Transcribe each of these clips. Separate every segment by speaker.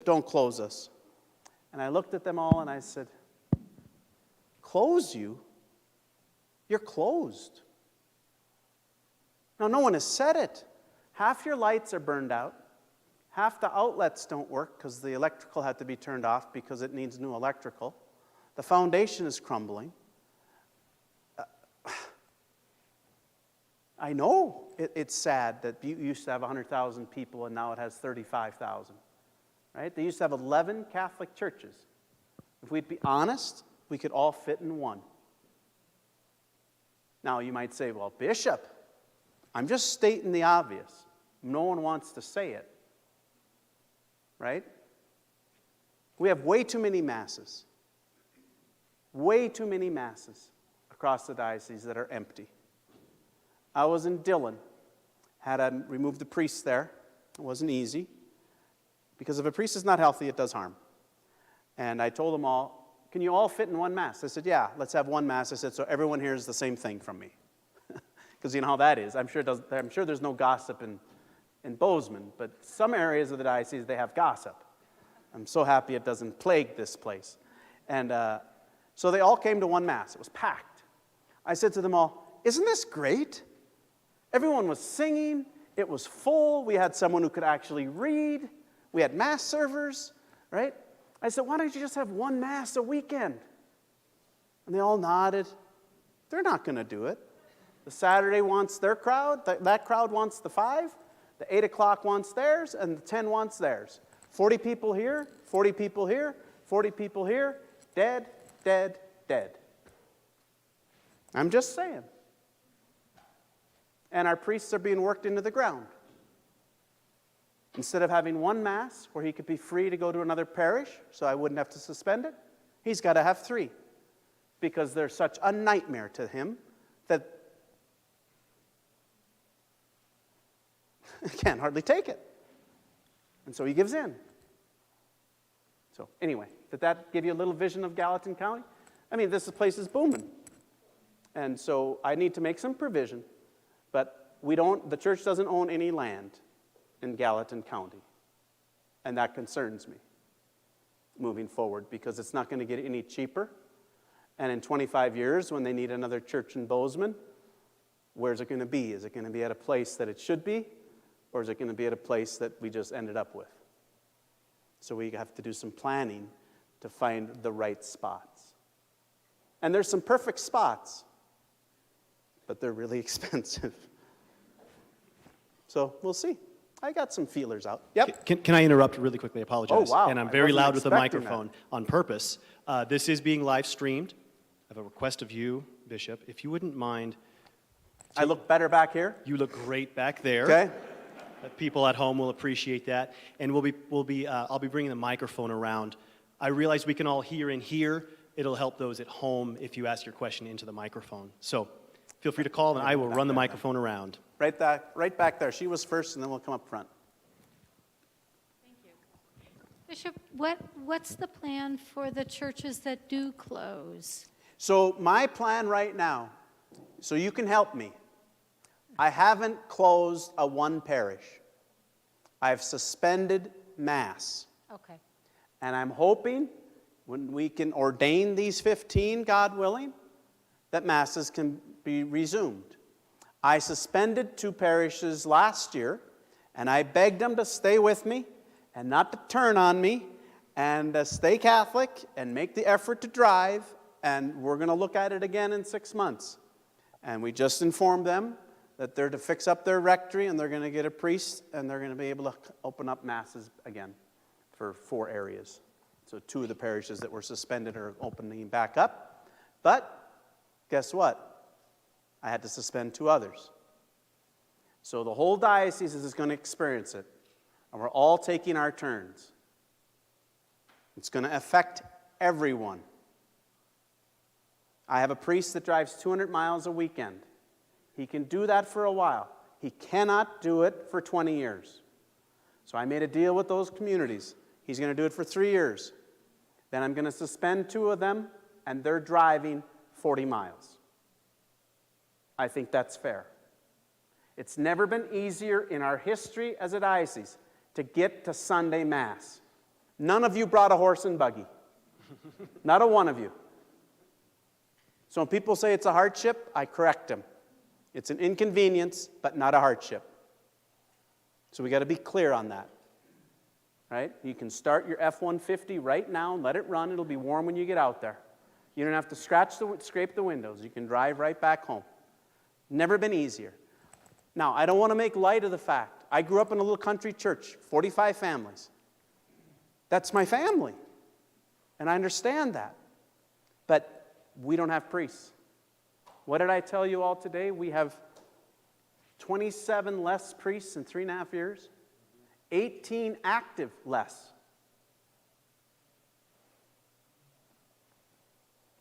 Speaker 1: don't close us. And I looked at them all and I said, close you? You're closed. Now, no one has said it. Half your lights are burned out. Half the outlets don't work because the electrical had to be turned off because it needs new electrical. The foundation is crumbling. I know it's sad that you used to have 100,000 people and now it has 35,000. Right? They used to have 11 Catholic churches. If we'd be honest, we could all fit in one. Now you might say, well, Bishop, I'm just stating the obvious. No one wants to say it. Right? We have way too many masses. Way too many masses across the diocese that are empty. I was in Dillon, had to remove the priest there. It wasn't easy, because if a priest is not healthy, it does harm. And I told them all, can you all fit in one mass? They said, yeah, let's have one mass. I said, so everyone hears the same thing from me. Because you know how that is. I'm sure there's no gossip in Bozeman, but some areas of the diocese, they have gossip. I'm so happy it doesn't plague this place. And so they all came to one mass. It was packed. I said to them all, isn't this great? Everyone was singing. It was full. We had someone who could actually read. We had mass servers, right? I said, why don't you just have one mass a weekend? And they all nodded. They're not going to do it. The Saturday wants their crowd. That crowd wants the 5. The 8 o'clock wants theirs, and the 10 wants theirs. 40 people here, 40 people here, 40 people here. Dead, dead, dead. I'm just saying. And our priests are being worked into the ground. Instead of having one mass where he could be free to go to another parish, so I wouldn't have to suspend it, he's got to have 3. Because they're such a nightmare to him that he can't hardly take it. And so he gives in. So anyway, did that give you a little vision of Gallatin County? I mean, this place is booming. And so I need to make some provision. But the church doesn't own any land in Gallatin County. And that concerns me moving forward because it's not going to get any cheaper. And in 25 years, when they need another church in Bozeman, where's it going to be? Is it going to be at a place that it should be? Or is it going to be at a place that we just ended up with? So we have to do some planning to find the right spots. And there's some perfect spots, but they're really expensive. So we'll see. I got some feelers out. Yep.
Speaker 2: Can I interrupt really quickly? I apologize.
Speaker 1: Oh, wow.
Speaker 2: And I'm very loud with the
Speaker 1: expecting
Speaker 2: microphone on purpose. This is being live streamed. I have a request of you, Bishop, if you wouldn't mind.
Speaker 1: I look better back here?
Speaker 2: You look great back there.
Speaker 1: Okay.
Speaker 2: People at home will appreciate that. And I'll be bringing the microphone around. I realize we can all hear in here. It'll help those at home if you ask your question into the microphone. So feel free to call, and I will run the microphone around.
Speaker 1: Right back there. She was first, and then we'll come up front.
Speaker 3: Thank you. Bishop, what's the plan for the churches that do close?
Speaker 1: So my plan right now, so you can help me, I haven't closed a one parish. I've suspended Mass.
Speaker 3: Okay.
Speaker 1: And I'm hoping when we can ordain these 15, God willing, that Masses can be resumed. I suspended 2 parishes last year, and I begged them to stay with me and not to turn on me and stay Catholic and make the effort to drive, and we're going to look at it again in 6 months. And we just informed them that they're to fix up their rectory, and they're going to get a priest, and they're going to be able to open up Masses again for 4 areas. So 2 of the parishes that were suspended are opening back up. But guess what? I had to suspend 2 others. So the whole diocese is going to experience it, and we're all taking our turns. It's going to affect everyone. I have a priest that drives 200 miles a weekend. He can do that for a while. He cannot do it for 20 years. So I made a deal with those communities. He's going to do it for 3 years. Then I'm going to suspend 2 of them, and they're driving 40 miles. I think that's fair. It's never been easier in our history as a diocese to get to Sunday Mass. None of you brought a horse and buggy. Not a one of you. So when people say it's a hardship, I correct them. It's an inconvenience, but not a hardship. So we got to be clear on that. Right? You can start your F-150 right now and let it run. It'll be warm when you get out there. You don't have to scrape the windows. You can drive right back home. Never been easier. Now, I don't want to make light of the fact. I grew up in a little country church, 45 families. That's my family. And I understand that. But we don't have priests. What did I tell you all today? We have 27 less priests in 3.5 years. 18 active less.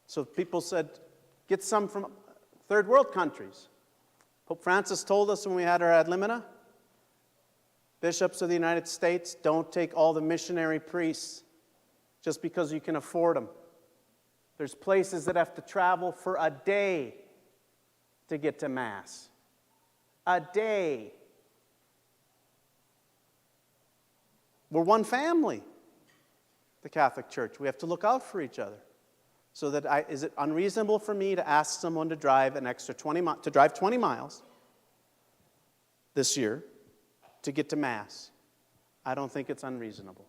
Speaker 1: So people said, get some from third world countries. Pope Francis told us when we had our ad limina, bishops of the United States, don't take all the missionary priests just because you can afford them. There's places that have to travel for a day to get to Mass. A day. We're one family, the Catholic Church. We have to look out for each other. So that is it unreasonable for me to ask someone to drive an extra 20 miles this year to get to Mass? I don't think it's unreasonable.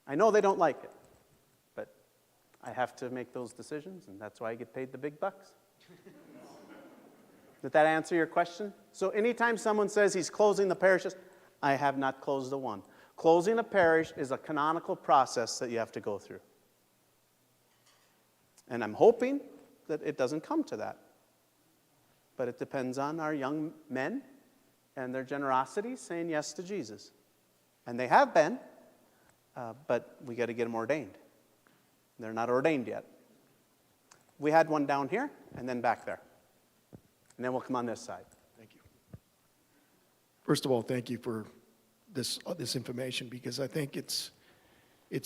Speaker 1: I know they don't like it, but I have to make those decisions, and that's why I get paid the big bucks. Did that answer your question? So anytime someone says he's closing the parishes, I have not closed the one. Closing a parish is a canonical process that you have to go through. And I'm hoping that it doesn't come to that. But it depends on our young men and their generosity saying yes to Jesus. And they have been, but we got to get them ordained. They're not ordained yet. We had one down here and then back there. And then we'll come on this side.
Speaker 4: Thank you. First of all, thank you for this information, because I think it's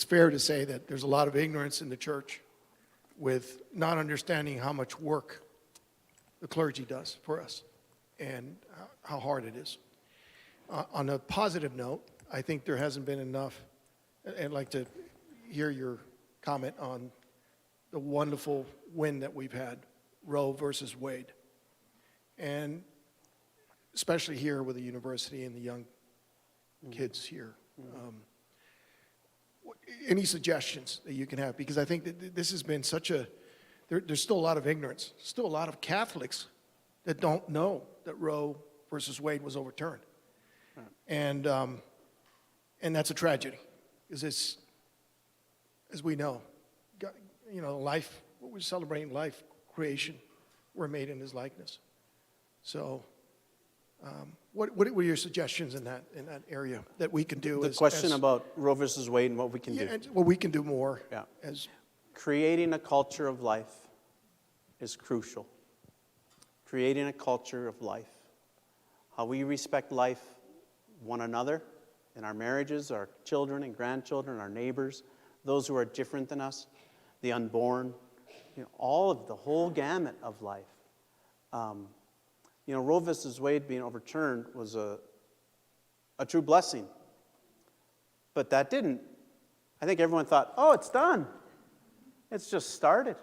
Speaker 4: fair to say that there's a lot of ignorance in the church with not understanding how much work the clergy does for us and how hard it is. On a positive note, I think there hasn't been enough, and I'd like to hear your comment on the wonderful win that we've had, Roe versus Wade. And especially here with the university and the young kids here. Any suggestions that you can have? Because I think that this has been such a, there's still a lot of ignorance, still a lot of Catholics that don't know that Roe versus Wade was overturned. And that's a tragedy, because it's, as we know, life, we're celebrating life, creation, we're made in his likeness. So what were your suggestions in that area that we can do?
Speaker 1: The question about Roe versus Wade and what we can do.
Speaker 4: And what we can do more.
Speaker 1: Yeah.
Speaker 4: As
Speaker 1: Creating a culture of life is crucial. Creating a culture of life. How we respect life, one another, in our marriages, our children and grandchildren, our neighbors, those who are different than us, the unborn, all of the whole gamut of life. Roe versus Wade being overturned was a true blessing. But that didn't. I think everyone thought, oh, it's done. It's just started.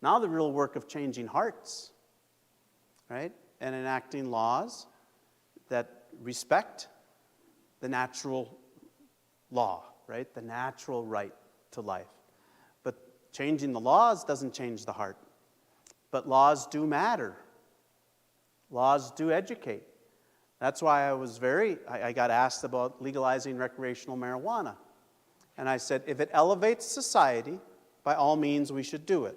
Speaker 1: Now the real work of changing hearts, right? And enacting laws that respect the natural law, right? The natural right to life. But changing the laws doesn't change the heart. But laws do matter. Laws do educate. That's why I got asked about legalizing recreational marijuana. And I said, if it elevates society, by all means we should do it.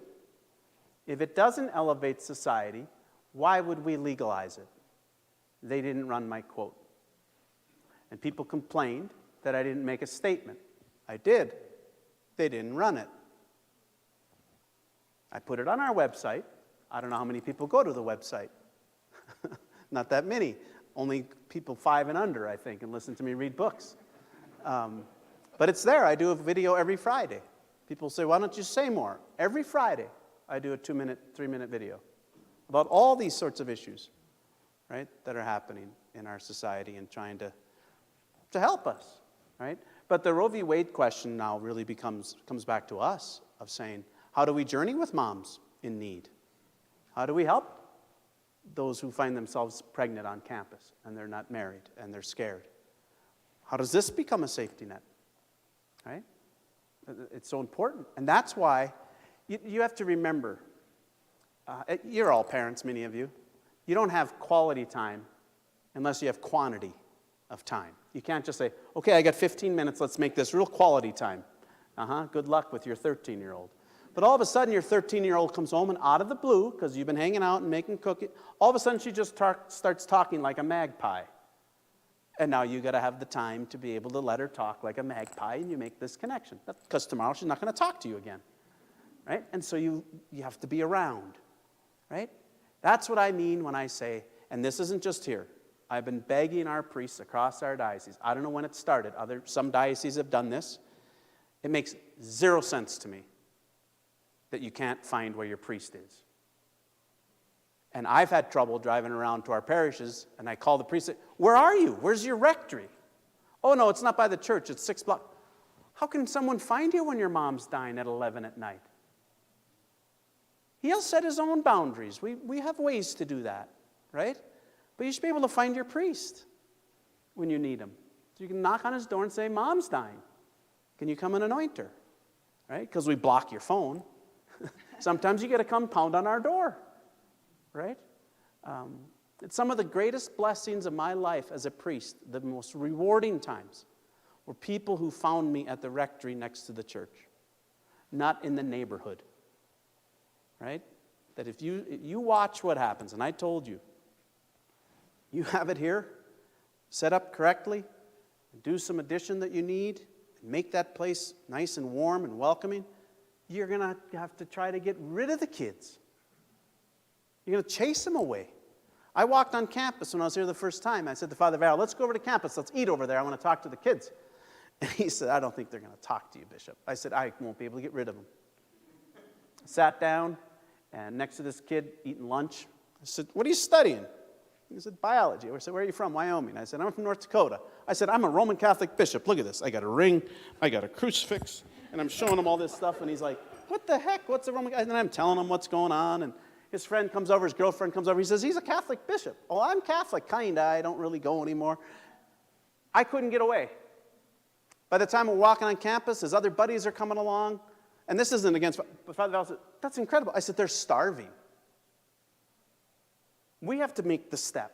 Speaker 1: If it doesn't elevate society, why would we legalize it? They didn't run my quote. And people complained that I didn't make a statement. I did. They didn't run it. I put it on our website. I don't know how many people go to the website. Not that many. Only people 5 and under, I think, and listen to me read books. But it's there. I do a video every Friday. People say, why don't you say more? Every Friday, I do a 2-minute, 3-minute video about all these sorts of issues, right, that are happening in our society and trying to to help us, right? But the Roe v. Wade question now really comes back to us of saying, how do we journey with moms in need? How do we help those who find themselves pregnant on campus and they're not married and they're scared? How does this become a safety net, right? It's so important. And that's why you have to remember, you're all parents, many of you. You don't have quality time unless you have quantity of time. You can't just say, okay, I got 15 minutes, let's make this real quality time. Good luck with your 13-year-old. But all of a sudden, your 13-year-old comes home and out of the blue, because you've been hanging out and making cookies, all of a sudden she just starts talking like a magpie. And now you got to have the time to be able to let her talk like a magpie, and you make this connection. Because tomorrow she's not going to talk to you again, right? And so you have to be around, right? That's what I mean when I say, and this isn't just here. I've been begging our priests across our diocese. I don't know when it started. Some dioceses have done this. It makes zero sense to me that you can't find where your priest is. And I've had trouble driving around to our parishes, and I call the priest, say, where are you? Where's your rectory? Oh, no, it's not by the church. It's 6 blocks. How can someone find you when your mom's dying at 11 at night? He'll set his own boundaries. We have ways to do that, right? But you should be able to find your priest when you need him. So you can knock on his door and say, Mom's dying. Can you come and anoint her? Right? Because we block your phone. Sometimes you got to come pound on our door. Right? It's some of the greatest blessings of my life as a priest, the most rewarding times, were people who found me at the rectory next to the church, not in the neighborhood. Right? That if you watch what happens, and I told you, you have it here, set up correctly, do some addition that you need, and make that place nice and warm and welcoming, you're going to have to try to get rid of the kids. You're going to chase them away. I walked on campus when I was here the first time. I said to Father Varro, let's go over to campus. Let's eat over there. I want to talk to the kids. And he said, I don't think they're going to talk to you, Bishop. I said, I won't be able to get rid of them. I sat down, and next to this kid eating lunch, I said, what are you studying? He said, biology. I said, where are you from? Wyoming. I said, I'm from North Dakota. I said, I'm a Roman Catholic bishop. Look at this. I got a ring. I got a crucifix. And I'm showing him all this stuff. And he's like, what the heck? What's a Roman Catholic? And I'm telling him what's going on. And his friend comes over. His girlfriend comes over. He says, he's a Catholic bishop. Oh, I'm Catholic, kind of. I don't really go anymore. I couldn't get away. By the time we're walking on campus, his other buddies are coming along. And this isn't against, but Father Val said, that's incredible. I said, they're starving. We have to make the step.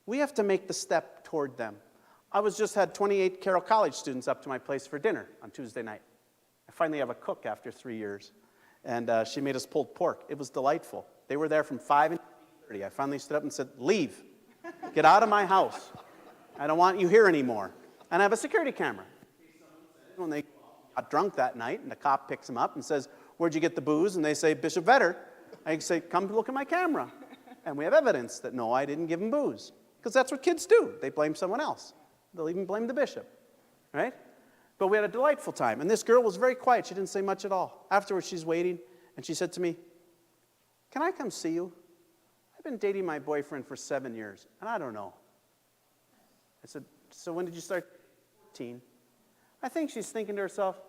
Speaker 1: We have to make the step toward them. I just had 28 Carroll College students up to my place for dinner on Tuesday night. I finally have a cook after 3 years. And she made us pulled pork. It was delightful. They were there from 5 and 8:30. I finally stood up and said, leave. Get out of my house. I don't want you here anymore. And I have a security camera. When they got drunk that night and the cop picks them up and says, where'd you get the booze? And they say, Bishop Vetter. I say, come look at my camera. And we have evidence that, no, I didn't give him booze. Because that's what kids do. They blame someone else. They'll even blame the bishop. Right? But we had a delightful time. And this girl was very quiet. She didn't say much at all. Afterwards, she's waiting. And she said to me, can I come see you? I've been dating my boyfriend for 7 years. And I don't know. I said, so when did you start? 14. I think she's thinking to herself,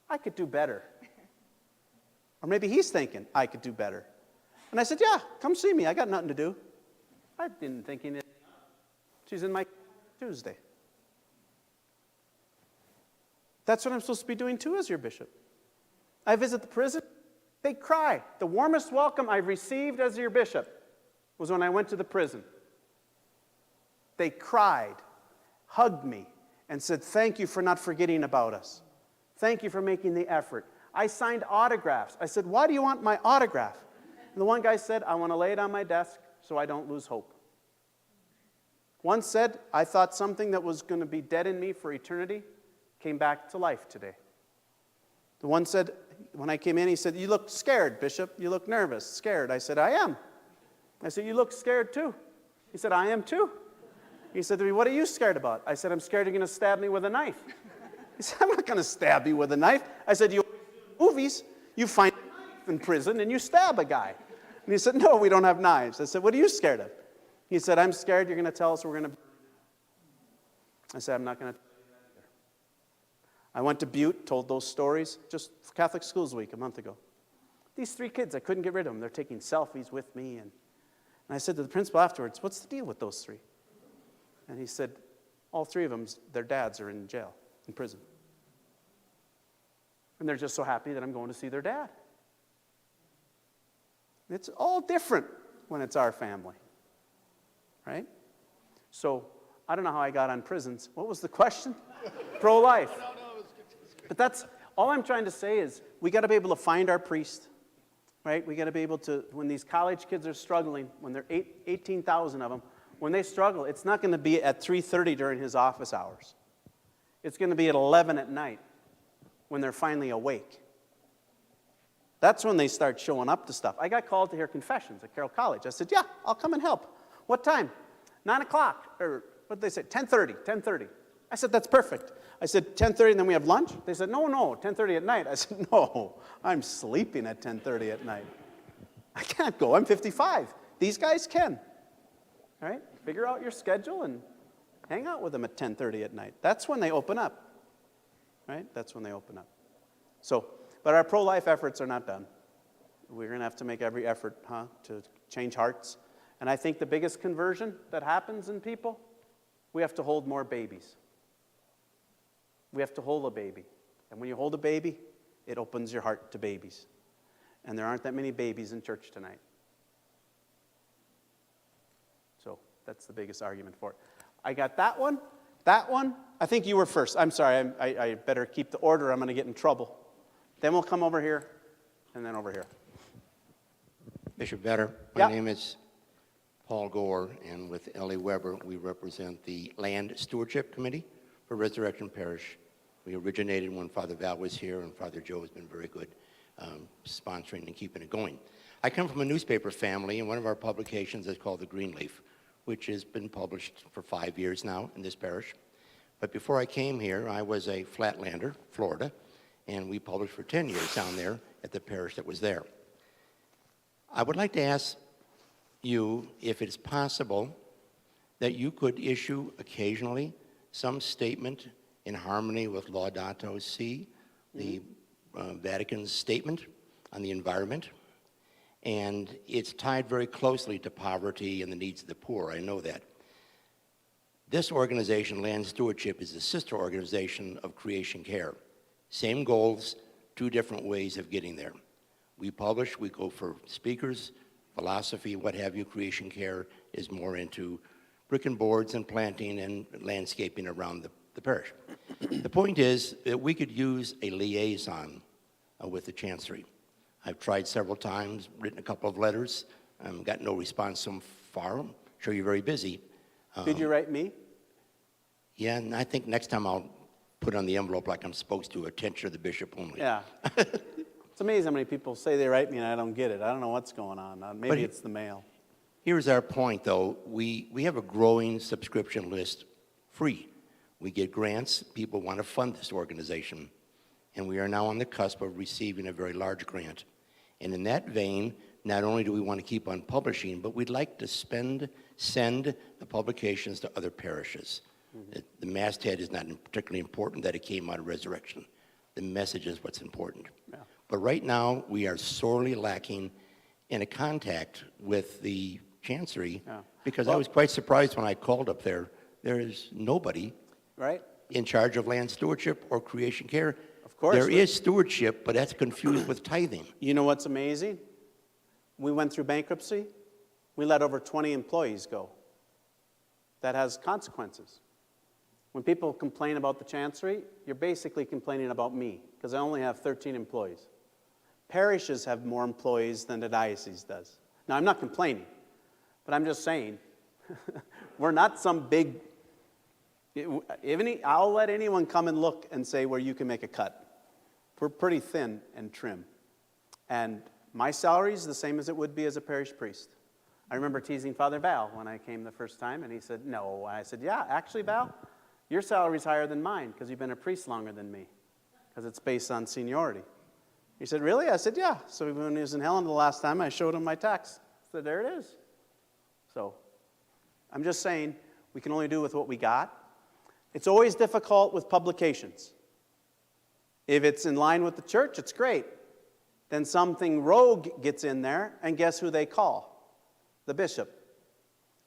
Speaker 1: I could do better. Or maybe he's thinking, I could do better. And I said, yeah, come see me. I got nothing to do. I didn't think anything. She's in my Tuesday. That's what I'm supposed to be doing too as your bishop. I visit the prison. They cry. The warmest welcome I've received as your bishop was when I went to the prison. They cried, hugged me, and said, thank you for not forgetting about us. Thank you for making the effort. I signed autographs. I said, why do you want my autograph? And the one guy said, I want to lay it on my desk so I don't lose hope. One said, I thought something that was going to be dead in me for eternity came back to life today. The one said, when I came in, he said, you look scared, Bishop. You look nervous, scared. I said, I am. I said, you look scared too. He said, I am too. He said to me, what are you scared about? I said, I'm scared you're going to stab me with a knife. He said, I'm not going to stab you with a knife. I said, you movies, you find a knife in prison and you stab a guy. And he said, no, we don't have knives. I said, what are you scared of? He said, I'm scared you're going to tell us we're going to. I said, I'm not going to tell you that either. I went to Butte, told those stories just for Catholic Schools Week a month ago. These 3 kids, I couldn't get rid of them. They're taking selfies with me. And I said to the principal afterwards, what's the deal with those 3? And he said, all 3 of them, their dads are in jail, in prison. And they're just so happy that I'm going to see their dad. It's all different when it's our family, right? So I don't know how I got on prisons. What was the question? Pro-life. But that's, all I'm trying to say is we got to be able to find our priest, right? We got to be able to, when these college kids are struggling, when there are 18,000 of them, when they struggle, it's not going to be at 3:30 during his office hours. It's going to be at 11 at night when they're finally awake. That's when they start showing up to stuff. I got called to hear confessions at Carroll College. I said, yeah, I'll come and help. What time? 9 o'clock, or what did they say? 10:30. I said, that's perfect. I said, 10:30 and then we have lunch? They said, no, 10:30 at night. I said, no, I'm sleeping at 10:30 at night. I can't go, I'm 55. These guys can. All right? Figure out your schedule and hang out with them at 10:30 at night. That's when they open up. Right? That's when they open up. So, but our pro-life efforts are not done. We're going to have to make every effort, to change hearts. And I think the biggest conversion that happens in people, we have to hold more babies. We have to hold a baby. And when you hold a baby, it opens your heart to babies. And there aren't that many babies in church tonight. So that's the biggest argument for it. I got that one. That one, I think you were first. I'm sorry, I better keep the order. I'm going to get in trouble. Then we'll come over here, and then over here.
Speaker 5: Bishop Vetter, my name is Paul Gore, and with Ellie Weber, we represent the Land Stewardship Committee for Resurrection Parish. We originated when Father Val was here, and Father Joe has been very good sponsoring and keeping it going. I come from a newspaper family, and one of our publications is called The Greenleaf, which has been published for 5 years now in this parish. But before I came here, I was a Flatlander, Florida, and we published for 10 years down there at the parish that was there. I would like to ask you if it's possible that you could issue occasionally some statement in harmony with Laudato Si, the Vatican's statement on the environment. And it's tied very closely to poverty and the needs of the poor, I know that. This organization, Land Stewardship, is a sister organization of Creation Care. Same goals, 2 different ways of getting there. We publish, we go for speakers, philosophy, what have you. Creation Care is more into brick and boards and planting and landscaping around the parish. The point is that we could use a liaison with the Chancery. I've tried several times, written a couple of letters, got no response so far. I'm sure you're very busy.
Speaker 1: Did you write me?
Speaker 5: Yeah, and I think next time I'll put on the envelope like I'm supposed to, attention to the bishop only.
Speaker 1: Yeah. It's amazing how many people say they write me and I don't get it. I don't know what's going on. Maybe it's the mail.
Speaker 5: Here's our point, though. We have a growing subscription list, free. We get grants. People want to fund this organization. And we are now on the cusp of receiving a very large grant. And in that vein, not only do we want to keep on publishing, but we'd like to send the publications to other parishes. Mm-hmm. The masthead is not particularly important that it came out of Resurrection. The message is what's important. Yeah. But right now, we are sorely lacking in a contact with the Chancery, because I was quite surprised when I called up there. There is nobody in charge of land stewardship or Creation Care.
Speaker 1: Of course.
Speaker 5: There is stewardship, but that's confused with tithing.
Speaker 1: You know what's amazing? We went through bankruptcy. We let over 20 employees go. That has consequences. When people complain about the Chancery, you're basically complaining about me, because I only have 13 employees. Parishes have more employees than the diocese does. Now, I'm not complaining, but I'm just saying, we're not some big... I'll let anyone come and look and say where you can make a cut. We're pretty thin and trim. And my salary is the same as it would be as a parish priest. I remember teasing Father Val when I came the first time, and he said, no. I said, yeah, actually, Val, your salary's higher than mine because you've been a priest longer than me, because it's based on seniority. He said, really? I said, yeah. So when he was in Helen the last time, I showed him my tax. I said, there it is. So I'm just saying we can only do with what we got. It's always difficult with publications. If it's in line with the church, it's great. Then something rogue gets in there, and guess who they call? The bishop.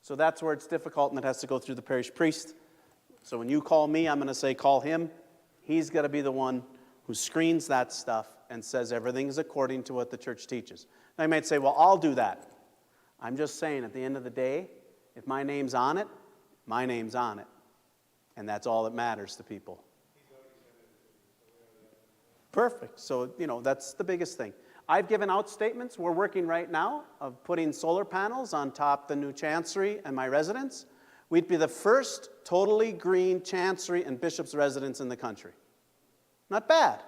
Speaker 1: So that's where it's difficult, and it has to go through the parish priest. So when you call me, I'm going to say call him. He's got to be the one who screens that stuff and says everything's according to what the church teaches. Now you might say, well, I'll do that. I'm just saying, at the end of the day, if my name's on it, my name's on it. And that's all that matters to people. Perfect. So, that's the biggest thing. I've given out statements. We're working right now of putting solar panels on top the new chancery and my residence. We'd be the first totally green chancery and bishop's residence in the country. Not bad.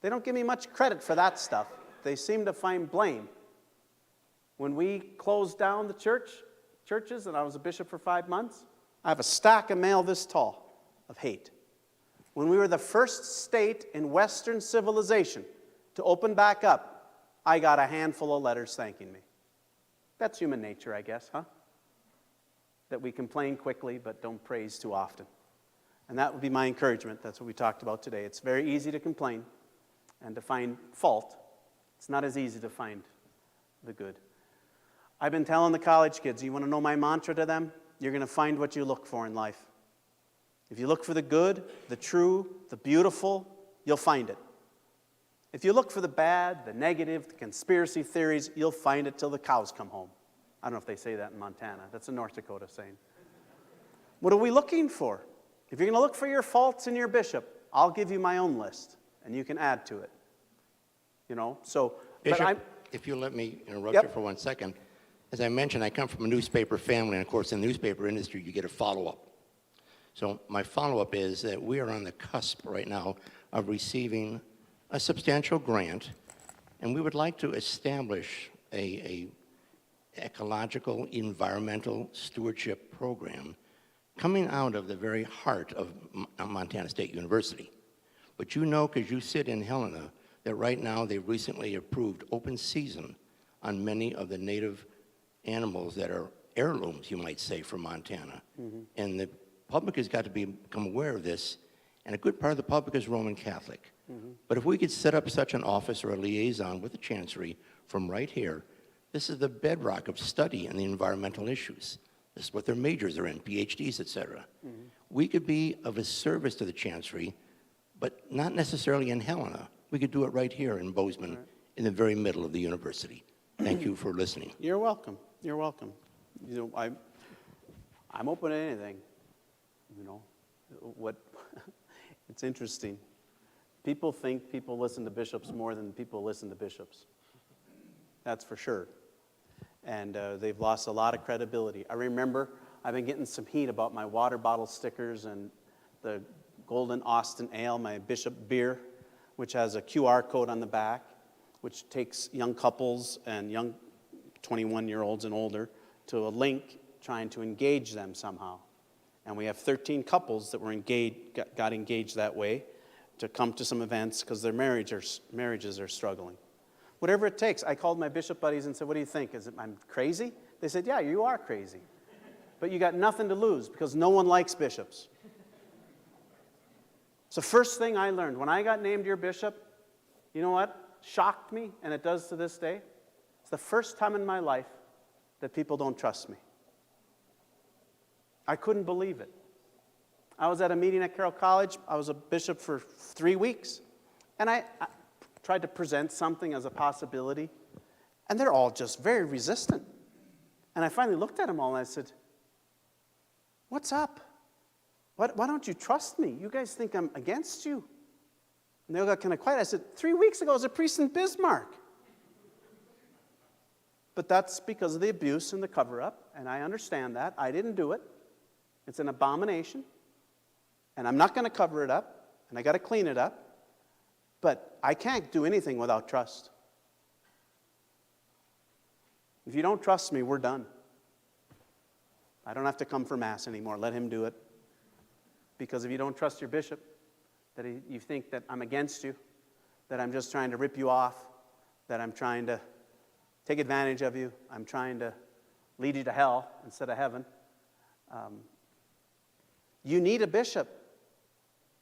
Speaker 1: They don't give me much credit for that stuff. They seem to find blame. When we closed down the churches, and I was a bishop for 5 months, I have a stack of mail this tall of hate. When we were the first state in Western civilization to open back up, I got a handful of letters thanking me. That's human nature, I guess, huh? That we complain quickly but don't praise too often. And that would be my encouragement. That's what we talked about today. It's very easy to complain and to find fault. It's not as easy to find the good. I've been telling the college kids, you want to know my mantra to them? You're going to find what you look for in life. If you look for the good, the true, the beautiful, you'll find it. If you look for the bad, the negative, the conspiracy theories, you'll find it till the cows come home. I don't know if they say that in Montana. That's a North Dakota saying. What are we looking for? If you're going to look for your faults in your bishop, I'll give you my own list, and you can add to it. So...
Speaker 5: Bishop, if you'll let me interrupt
Speaker 1: Yep.
Speaker 5: you for 1 second. As I mentioned, I come from a newspaper family, and of course, in the newspaper industry, you get a follow-up. So my follow-up is that we are on the cusp right now of receiving a substantial grant, and we would like to establish a ecological, environmental stewardship program coming out of the very heart of Montana State University. But because you sit in Helena, that right now they've recently approved open season on many of the native animals that are heirlooms, you might say, from Montana. Mm-hmm. And the public has got to become aware of this, and a good part of the public is Roman Catholic. Mm-hmm. But if we could set up such an office or a liaison with the Chancery from right here, this is the bedrock of study in the environmental issues. This is what their majors are in, PhDs, et cetera. Mm-hmm. We could be of a service to the Chancery, but not necessarily in Helena. We could do it right here in Bozeman, right, in the very middle of the university. Thank you for listening.
Speaker 1: You're welcome. You're welcome. I'm open to anything. It's interesting. People think people listen to bishops more than people listen to bishops. That's for sure. And they've lost a lot of credibility. I remember I've been getting some heat about my water bottle stickers and the Golden Austin Ale, my bishop beer, which has a QR code on the back, which takes young couples and young 21-year-olds and older to a link trying to engage them somehow. And we have 13 couples that were got engaged that way to come to some events because their marriages are struggling. Whatever it takes. I called my bishop buddies and said, what do you think? I'm crazy? They said, yeah, you are crazy. But you got nothing to lose because no one likes bishops. It's the first thing I learned. When I got named your bishop, you know what shocked me, and it does to this day? It's the first time in my life that people don't trust me. I couldn't believe it. I was at a meeting at Carroll College. I was a bishop for 3 weeks, and I tried to present something as a possibility, and they're all just very resistant. And I finally looked at them all, and I said, what's up? Why don't you trust me? You guys think I'm against you? And they all got kind of quiet. I said, 3 weeks ago I was a priest in Bismarck. But that's because of the abuse and the cover-up, and I understand that. I didn't do it. It's an abomination, and I'm not going to cover it up, and I got to clean it up. But I can't do anything without trust. If you don't trust me, we're done. I don't have to come for Mass anymore. Let him do it. Because if you don't trust your bishop, that you think that I'm against you, that I'm just trying to rip you off, that I'm trying to take advantage of you, I'm trying to lead you to hell instead of heaven, You need a bishop.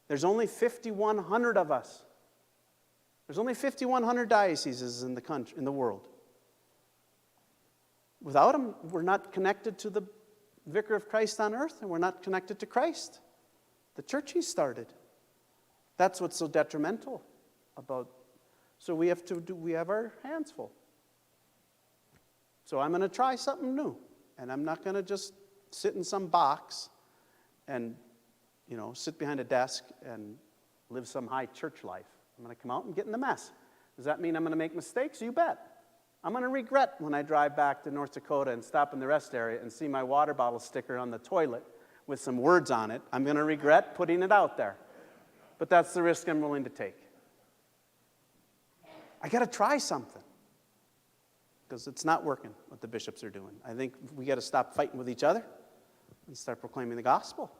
Speaker 1: There's only 5,100 of us. There's only 5,100 dioceses in the country, in the world. Without them, we're not connected to the Vicar of Christ on earth, and we're not connected to Christ, the church he started. That's what's so detrimental about. So we have our hands full. So I'm going to try something new, and I'm not going to just sit in some box and, sit behind a desk and live some high church life. I'm going to come out and get in the mess. Does that mean I'm going to make mistakes? You bet. I'm going to regret when I drive back to North Dakota and stop in the rest area and see my water bottle sticker on the toilet with some words on it. I'm going to regret putting it out there. But that's the risk I'm willing to take. I got to try something, because it's not working what the bishops are doing. I think we got to stop fighting with each other and start proclaiming the gospel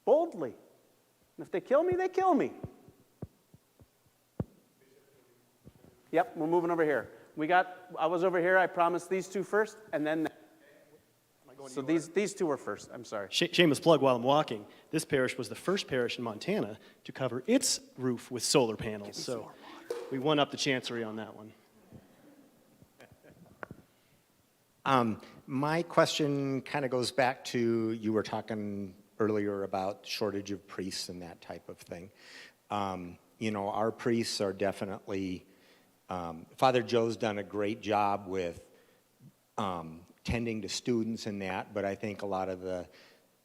Speaker 1: boldly. And if they kill me, they kill me. Yep, we're moving over here. I was over here, I promised these two first, and then, so these two were first, I'm sorry.
Speaker 2: Shameless plug while I'm walking. This parish was the first parish in Montana to cover its roof with solar panels. So we won up the chancery on that one.
Speaker 6: My question kind of goes back to, you were talking earlier about shortage of priests and that type of thing. Our priests are definitely, Father Joe's done a great job with tending to students and that, but I think a lot of the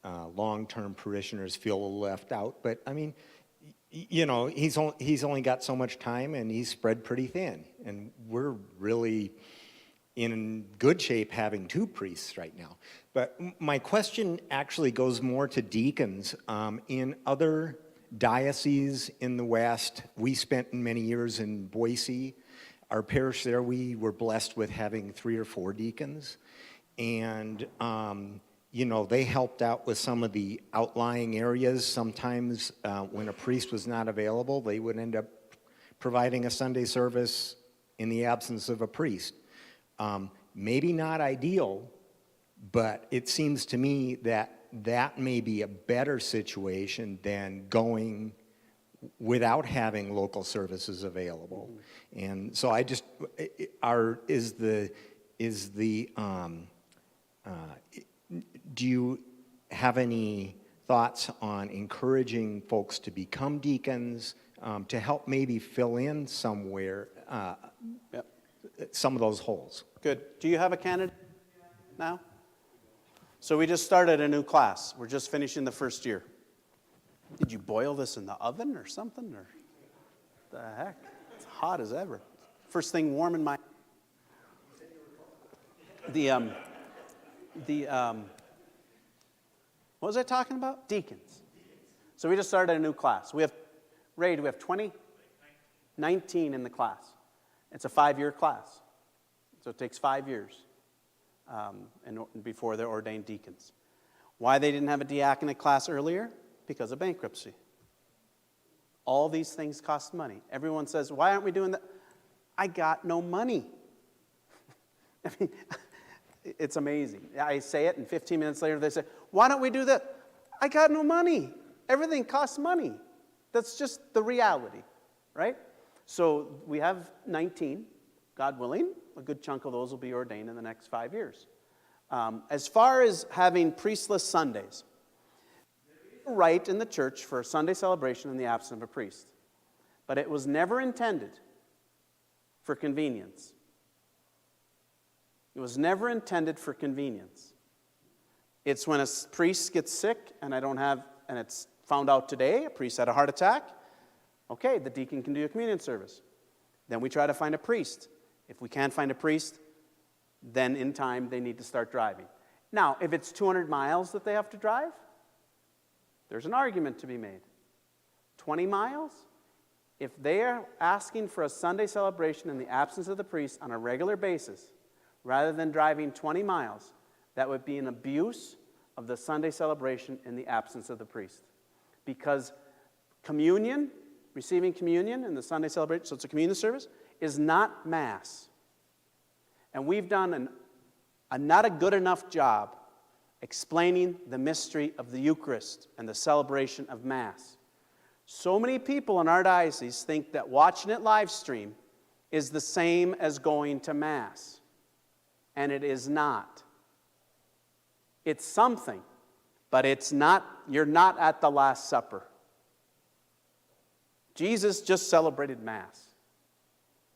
Speaker 6: long-term parishioners feel a little left out. But I mean, he's only got so much time, and he's spread pretty thin, and we're really in good shape having 2 priests right now. But my question actually goes more to deacons. In other dioceses in the West, we spent many years in Boise. Our parish there, we were blessed with having 3 or 4 deacons. And, they helped out with some of the outlying areas. Sometimes when a priest was not available, they would end up providing a Sunday service in the absence of a priest. Maybe not ideal, but it seems to me that may be a better situation than going without having local services available. And so I just, do you have any thoughts on encouraging folks to become deacons, to help maybe fill in somewhere
Speaker 1: Yep.
Speaker 6: some of those holes?
Speaker 1: Good. Do you have a candidate now? So we just started a new class. We're just finishing the first year. Did you boil this in the oven or something? Or the heck? It's hot as ever. First thing warm in my... What was I talking about? Deacons. So we just started a new class. Do we have 20? 19 in the class. It's a 5-year class. So it takes 5 years before they're ordained deacons. Why they didn't have a diaconate class earlier? Because of bankruptcy. All these things cost money. Everyone says, why aren't we doing that? I got no money. I mean, it's amazing. I say it, and 15 minutes later they say, why don't we do that? I got no money. Everything costs money. That's just the reality, right? So we have 19, God willing. A good chunk of those will be ordained in the next 5 years. As far as having priestless Sundays, there's a right in the church for a Sunday celebration in the absence of a priest. But it was never intended for convenience. It was never intended for convenience. It's when a priest gets sick, and it's found out today, a priest had a heart attack. Okay, the deacon can do a communion service. Then we try to find a priest. If we can't find a priest, then in time they need to start driving. Now, if it's 200 miles that they have to drive, there's an argument to be made. 20 miles? If they are asking for a Sunday celebration in the absence of the priest on a regular basis, rather than driving 20 miles, that would be an abuse of the Sunday celebration in the absence of the priest. Because communion, receiving communion in the Sunday celebration, so it's a communion service, is not Mass. And we've done not a good enough job explaining the mystery of the Eucharist and the celebration of Mass. So many people in our diocese think that watching it live stream is the same as going to Mass, and it is not. It's something, but it's not. You're not at the Last Supper. Jesus just celebrated Mass.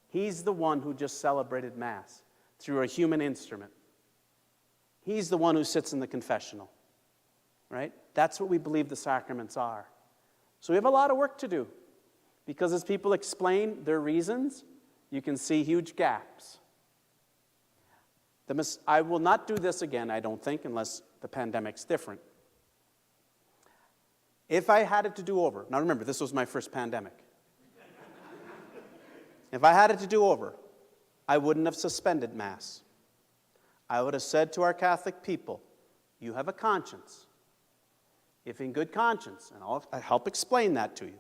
Speaker 1: He's the one who just celebrated Mass through a human instrument. He's the one who sits in the confessional, right? That's what we believe the sacraments are. So we have a lot of work to do, because as people explain their reasons, you can see huge gaps. I will not do this again, I don't think, unless the pandemic's different. If I had it to do over, now remember, this was my first pandemic. If I had it to do over, I wouldn't have suspended Mass. I would have said to our Catholic people, you have a conscience. If in good conscience, and I'll help explain that to you,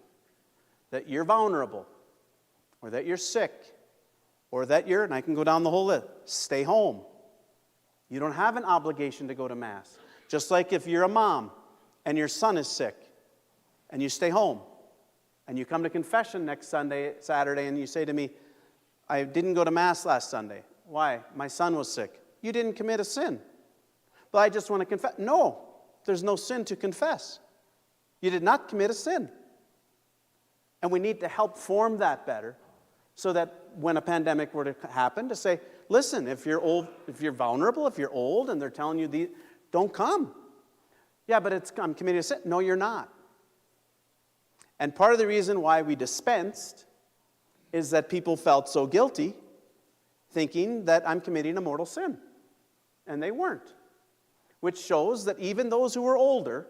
Speaker 1: that you're vulnerable, or that you're sick, or that you're, and I can go down the whole list, stay home. You don't have an obligation to go to Mass. Just like if you're a mom and your son is sick and you stay home and you come to confession next Saturday, and you say to me, I didn't go to Mass last Sunday. Why? My son was sick. You didn't commit a sin. But I just want to confess. No, there's no sin to confess. You did not commit a sin. And we need to help form that better, so that when a pandemic were to happen, to say, listen, if you're old, if you're vulnerable, if you're old, and they're telling you, don't come. Yeah, but I'm committing a sin. No, you're not. And part of the reason why we dispensed is that people felt so guilty, thinking that I'm committing a mortal sin. And they weren't. Which shows that even those who were older,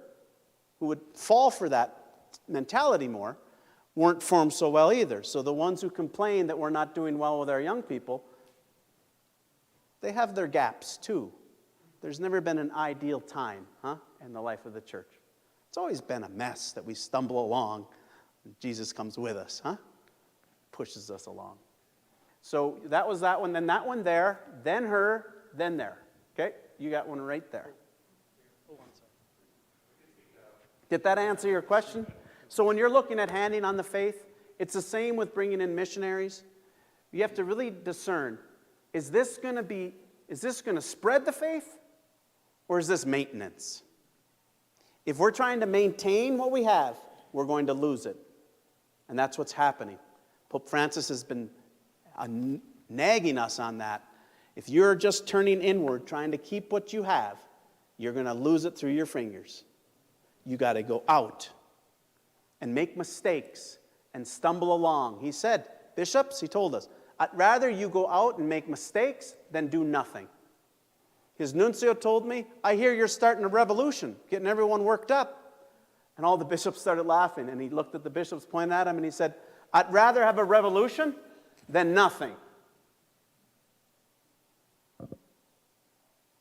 Speaker 1: who would fall for that mentality more, weren't formed so well either. So the ones who complain that we're not doing well with our young people, they have their gaps too. There's never been an ideal time, in the life of the church. It's always been a mess that we stumble along, and Jesus comes with us, pushes us along. So that was that one, then that one there, then her, then there. Okay, you got one right there. Did that answer your question? So when you're looking at handing on the faith, it's the same with bringing in missionaries. You have to really discern, is this going to spread the faith, or is this maintenance? If we're trying to maintain what we have, we're going to lose it. And that's what's happening. Pope Francis has been nagging us on that. If you're just turning inward, trying to keep what you have, you're going to lose it through your fingers. You got to go out and make mistakes and stumble along. He said, bishops, he told us, I'd rather you go out and make mistakes than do nothing. His nuncio told me, I hear you're starting a revolution, getting everyone worked up. And all the bishops started laughing, and he looked at the bishops, pointed at him, and he said, I'd rather have a revolution than nothing.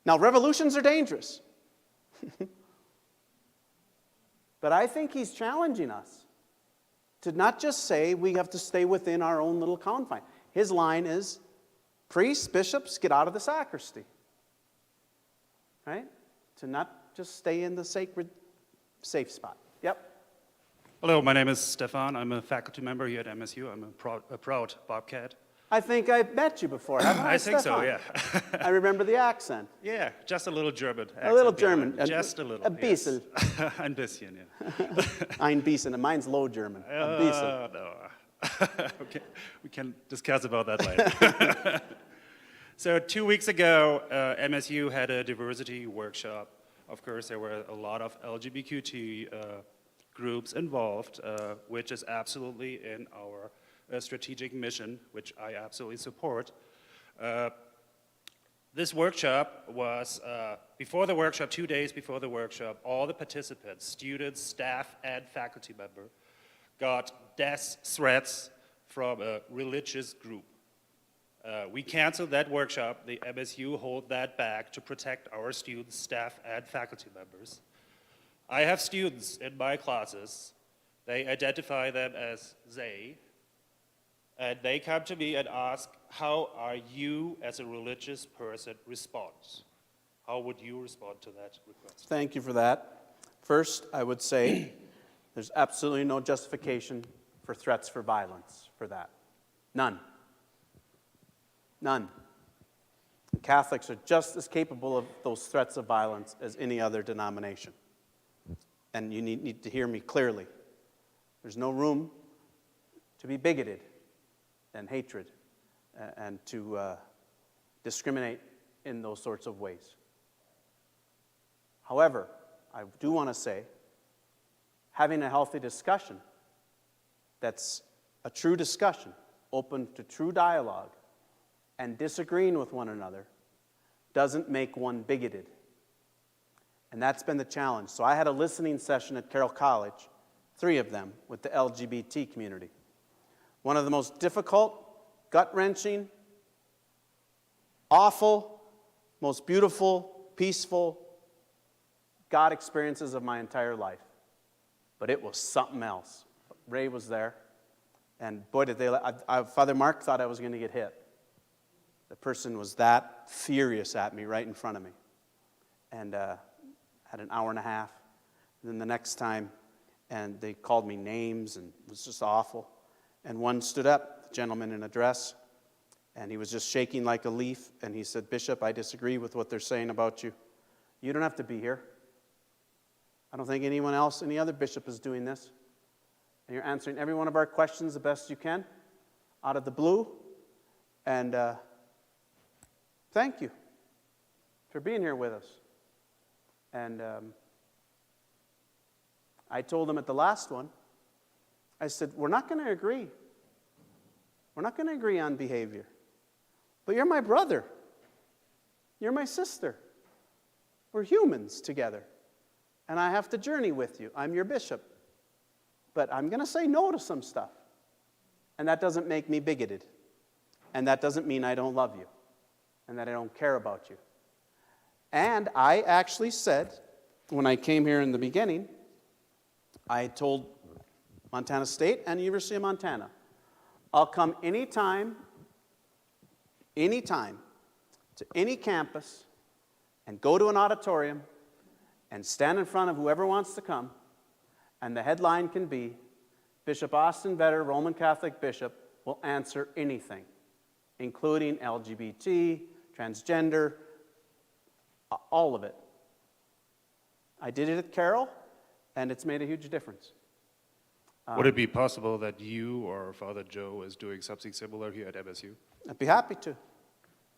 Speaker 1: Now, revolutions are dangerous. But I think he's challenging us to not just say we have to stay within our own little confine. His line is, priests, bishops, get out of the sacristy. Right? To not just stay in the sacred, safe spot. Yep.
Speaker 7: Hello, my name is Stefan. I'm a faculty member here at MSU. I'm a proud Bobcat.
Speaker 1: I think I've met you before, haven't I?
Speaker 7: I think so,
Speaker 1: Stefan?
Speaker 7: yeah.
Speaker 1: I remember the accent.
Speaker 7: Yeah, just a little German accent.
Speaker 1: A little German.
Speaker 7: Just a little.
Speaker 1: A bisschen.
Speaker 7: Yes. Ein bisschen, yeah.
Speaker 1: Ein bisschen. And mine's low German. A bisschen.
Speaker 7: No. Okay, we can discuss about that later. So 2 weeks ago, MSU had a diversity workshop. Of course, there were a lot of LGBTQ groups involved, which is absolutely in our strategic mission, which I absolutely support. This workshop was, before the workshop, 2 days before the workshop, all the participants, students, staff, and faculty member, got death threats from a religious group. We canceled that workshop. The MSU hold that back to protect our students, staff, and faculty members. I have students in my classes. They identify them as they, and they come to me and ask, how are you as a religious person respond? How would you respond to that request?
Speaker 1: Thank you for that. First, I would say there's absolutely no justification for threats for violence for that. None. None. And Catholics are just as capable of those threats of violence as any other denomination. And you need to hear me clearly. There's no room to be bigoted and hatred and to discriminate in those sorts of ways. However, I do want to say, having a healthy discussion that's a true discussion, open to true dialogue, and disagreeing with one another doesn't make one bigoted. And that's been the challenge. So I had a listening session at Carroll College, 3 of them, with the LGBT community. One of the most difficult, gut-wrenching, awful, most beautiful, peaceful God experiences of my entire life. But it was something else. Ray was there, and boy, did they Father Mark thought I was going to get hit. The person was that furious at me right in front of me. And had an hour and a half. And then the next time, and they called me names, and it was just awful. And one stood up, the gentleman in a dress, and he was just shaking like a leaf, and he said, "Bishop, I disagree with what they're saying about you. You don't have to be here. I don't think anyone else, any other bishop is doing this. And you're answering every one of our questions the best you can, out of the blue. And thank you for being here with us." And I told him at the last one, I said, "We're not going to agree. We're not going to agree on behavior. But you're my brother. You're my sister. We're humans together. And I have to journey with you. I'm your bishop. But I'm going to say no to some stuff. And that doesn't make me bigoted. And that doesn't mean I don't love you. And that I don't care about you." And I actually said, when I came here in the beginning, I told Montana State and University of Montana, I'll come anytime, to any campus and go to an auditorium and stand in front of whoever wants to come, and the headline can be, "Bishop Austin Vetter, Roman Catholic Bishop, will answer anything, including LGBT, transgender, all of it." I did it at Carroll, and it's made a huge difference.
Speaker 7: Would it be possible that you or Father Joe is doing something similar here at MSU?
Speaker 1: I'd be happy to.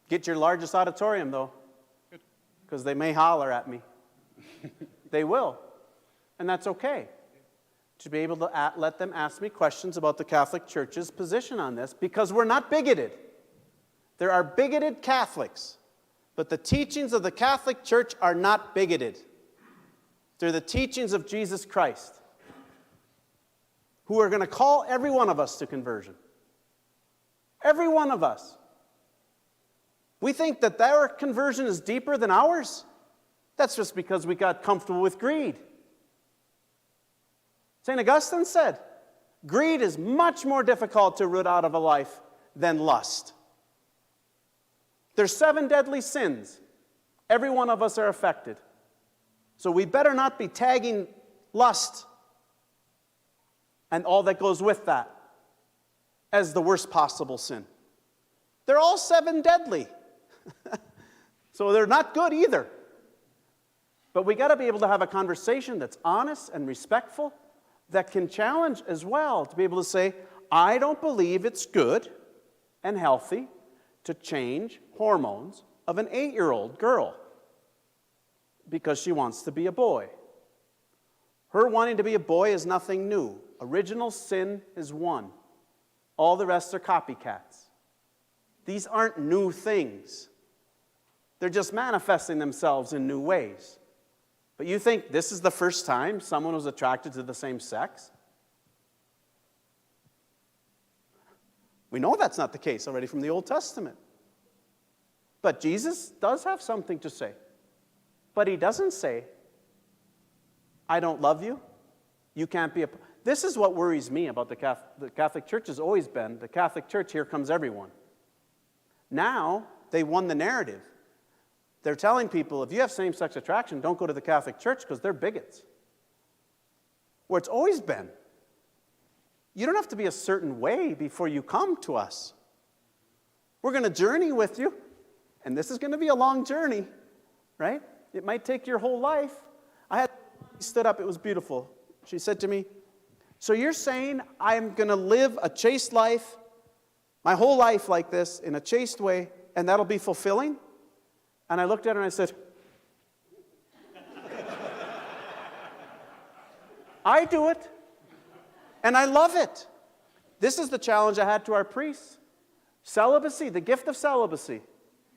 Speaker 1: Get your largest auditorium, though, because they may holler at me. They will, and that's okay. To be able to let them ask me questions about the Catholic Church's position on this, because we're not bigoted. There are bigoted Catholics, but the teachings of the Catholic Church are not bigoted. They're the teachings of Jesus Christ, who are going to call every one of us to conversion. Every one of us. We think that their conversion is deeper than ours. That's just because we got comfortable with greed. St. Augustine said, greed is much more difficult to root out of a life than lust. There's 7 deadly sins. Every one of us are affected. So we better not be tagging lust and all that goes with that as the worst possible sin. They're all 7 deadly. So they're not good either. But we got to be able to have a conversation that's honest and respectful, that can challenge as well, to be able to say, I don't believe it's good and healthy to change hormones of an 8-year-old girl because she wants to be a boy. Her wanting to be a boy is nothing new. Original sin is one. All the rest are copycats. These aren't new things. They're just manifesting themselves in new ways. But you think this is the first time someone was attracted to the same sex? We know that's not the case already from the Old Testament. But Jesus does have something to say. But he doesn't say, I don't love you. You can't be a... This is what worries me about the Catholic Church has always been, the Catholic Church, here comes everyone. Now, they won the narrative. They're telling people, if you have same-sex attraction, don't go to the Catholic Church because they're bigots. Where it's always been. You don't have to be a certain way before you come to us. We're going to journey with you, and this is going to be a long journey, right? It might take your whole life. She stood up, it was beautiful. She said to me, so you're saying I'm going to live a chaste life, my whole life like this, in a chaste way, and that'll be fulfilling? And I looked at her and I said, I do it, and I love it. This is the challenge I had to our priests. Celibacy, the gift of celibacy,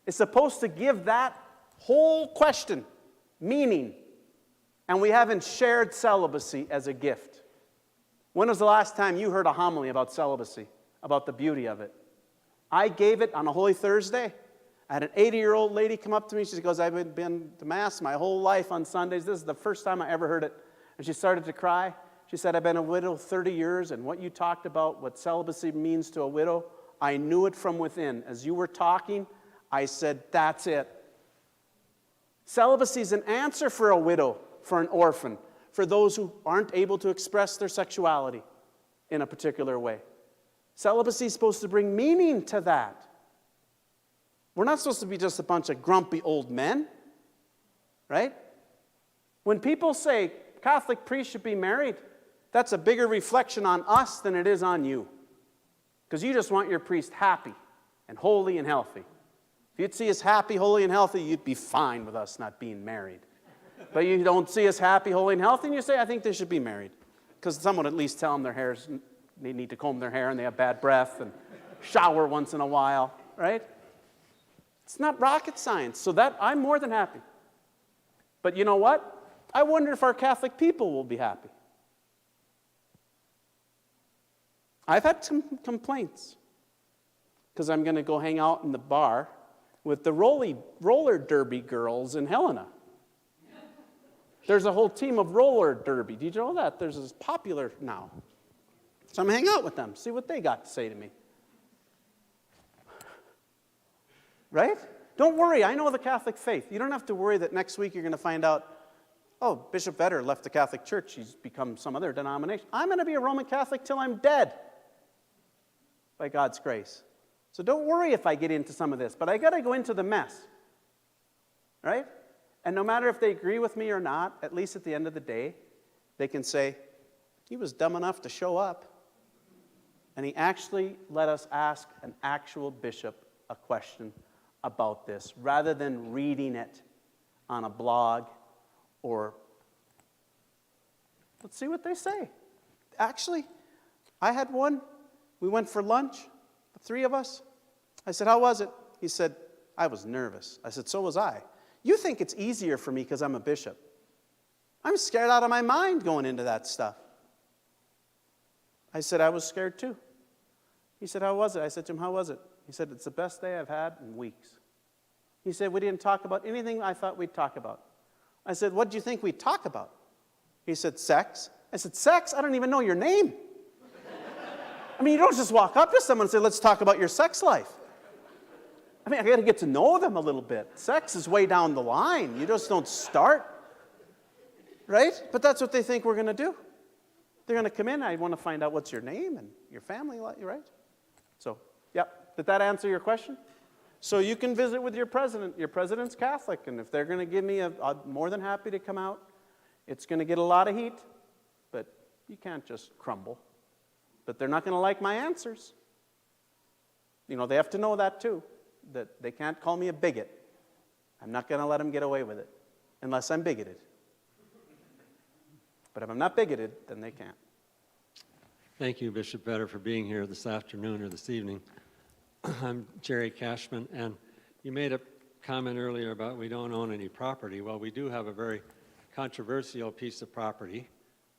Speaker 1: is supposed to give that whole question meaning, and we haven't shared celibacy as a gift. When was the last time you heard a homily about celibacy, about the beauty of it? I gave it on a Holy Thursday. I had an 80-year-old lady come up to me. She goes, I've been to Mass my whole life on Sundays. This is the first time I ever heard it. And she started to cry. She said, I've been a widow 30 years, and what you talked about, what celibacy means to a widow, I knew it from within. As you were talking, I said, that's it. Celibacy is an answer for a widow, for an orphan, for those who aren't able to express their sexuality in a particular way. Celibacy is supposed to bring meaning to that. We're not supposed to be just a bunch of grumpy old men, right? When people say Catholic priests should be married, that's a bigger reflection on us than it is on you. Because you just want your priest happy and holy and healthy. If you'd see us happy, holy, and healthy, you'd be fine with us not being married. But you don't see us happy, holy, and healthy, and you say, I think they should be married. Because someone would at least tell them they need to comb their hair and they have bad breath and shower once in a while, right? It's not rocket science. So that, I'm more than happy. But you know what? I wonder if our Catholic people will be happy. I've had some complaints because I'm going to go hang out in the bar with the roller derby girls in Helena. There's a whole team of roller derby. Did you know that? There's this popular now. So I'm going to hang out with them, see what they got to say to me. Right? Don't worry, I know the Catholic faith. You don't have to worry that next week you're going to find out, oh, Bishop Vedder left the Catholic Church. He's become some other denomination. I'm going to be a Roman Catholic till I'm dead, by God's grace. So don't worry if I get into some of this, but I got to go into the mess, right? And no matter if they agree with me or not, at least at the end of the day, they can say, he was dumb enough to show up, and he actually let us ask an actual bishop a question about this, rather than reading it on a blog or, let's see what they say. Actually, I had one. We went for lunch, the three of us. I said, how was it? He said, I was nervous. I said, so was I. You think it's easier for me because I'm a bishop. I'm scared out of my mind going into that stuff. I said, I was scared too. He said, how was it? I said to him, how was it? He said, it's the best day I've had in weeks. He said, we didn't talk about anything I thought we'd talk about. I said, what do you think we'd talk about? He said, sex. I said, sex? I don't even know your name. I mean, you don't just walk up to someone and say, let's talk about your sex life. I mean, I got to get to know them a little bit. Sex is way down the line. You just don't start, right? But that's what they think we're going to do. They're going to come in. I want to find out what's your name and your family, right? So, yeah. Did that answer your question? So you can visit with your president. Your president's Catholic, and if they're going to give me I'm more than happy to come out. It's going to get a lot of heat, but you can't just crumble. But they're not going to like my answers. You know, they have to know that too, that they can't call me a bigot. I'm not going to let them get away with it, unless I'm bigoted. But if I'm not bigoted, then they can't.
Speaker 8: Thank you, Bishop Vedder, for being here this afternoon or this evening. I'm Jerry Cashman, and you made a comment earlier about we don't own any property. Well, we do have a very controversial piece of property,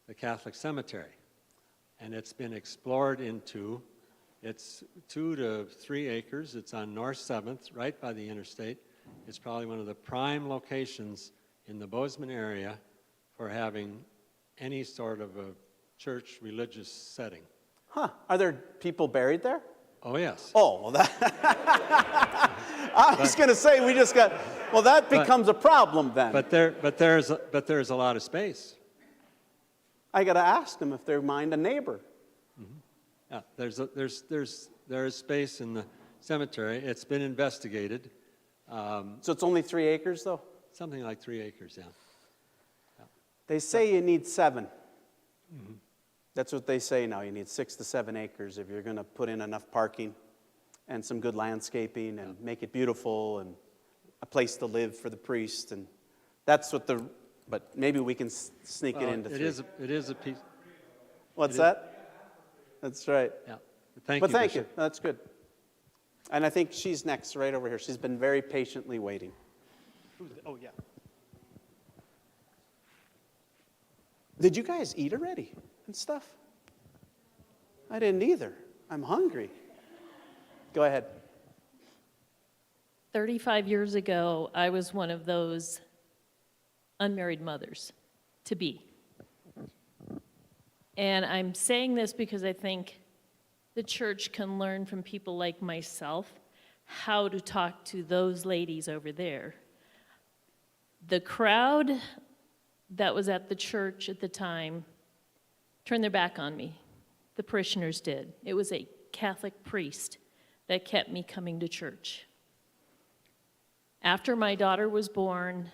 Speaker 8: the Catholic cemetery. And it's been explored into, it's 2 to 3 acres. It's on North 7th, right by the interstate. It's probably one of the prime locations in the Bozeman area for having any sort of a church religious setting.
Speaker 1: Huh. Are there people buried there?
Speaker 8: Oh, yes.
Speaker 1: Oh, well, that. I was going to say we just got. Well, that becomes a problem then.
Speaker 8: But there's a lot of space.
Speaker 1: I got to ask them if they mind a neighbor.
Speaker 8: Yeah, there's space in the cemetery. It's been investigated.
Speaker 1: So it's only 3 acres, though?
Speaker 8: Something like 3 acres, yeah.
Speaker 1: They say you need 7. That's what they say now. You need 6 to 7 acres if you're going to put in enough parking and some good landscaping and make it beautiful and a place to live for the priest. And that's what the. But maybe we can sneak it into 3.
Speaker 8: It is a piece.
Speaker 1: What's that? That's right.
Speaker 8: Yeah. Thank
Speaker 1: But
Speaker 8: you.
Speaker 1: thank
Speaker 8: Bishop.
Speaker 1: you. That's good. And I think she's next, right over here. She's been very patiently waiting.
Speaker 2: Oh, yeah.
Speaker 1: Did you guys eat already and stuff? I didn't either. I'm hungry. Go ahead.
Speaker 9: 35 years ago, I was one of those unmarried mothers to be. And I'm saying this because I think the church can learn from people like myself how to talk to those ladies over there. The crowd that was at the church at the time turned their back on me. The parishioners did. It was a Catholic priest that kept me coming to church. After my daughter was born,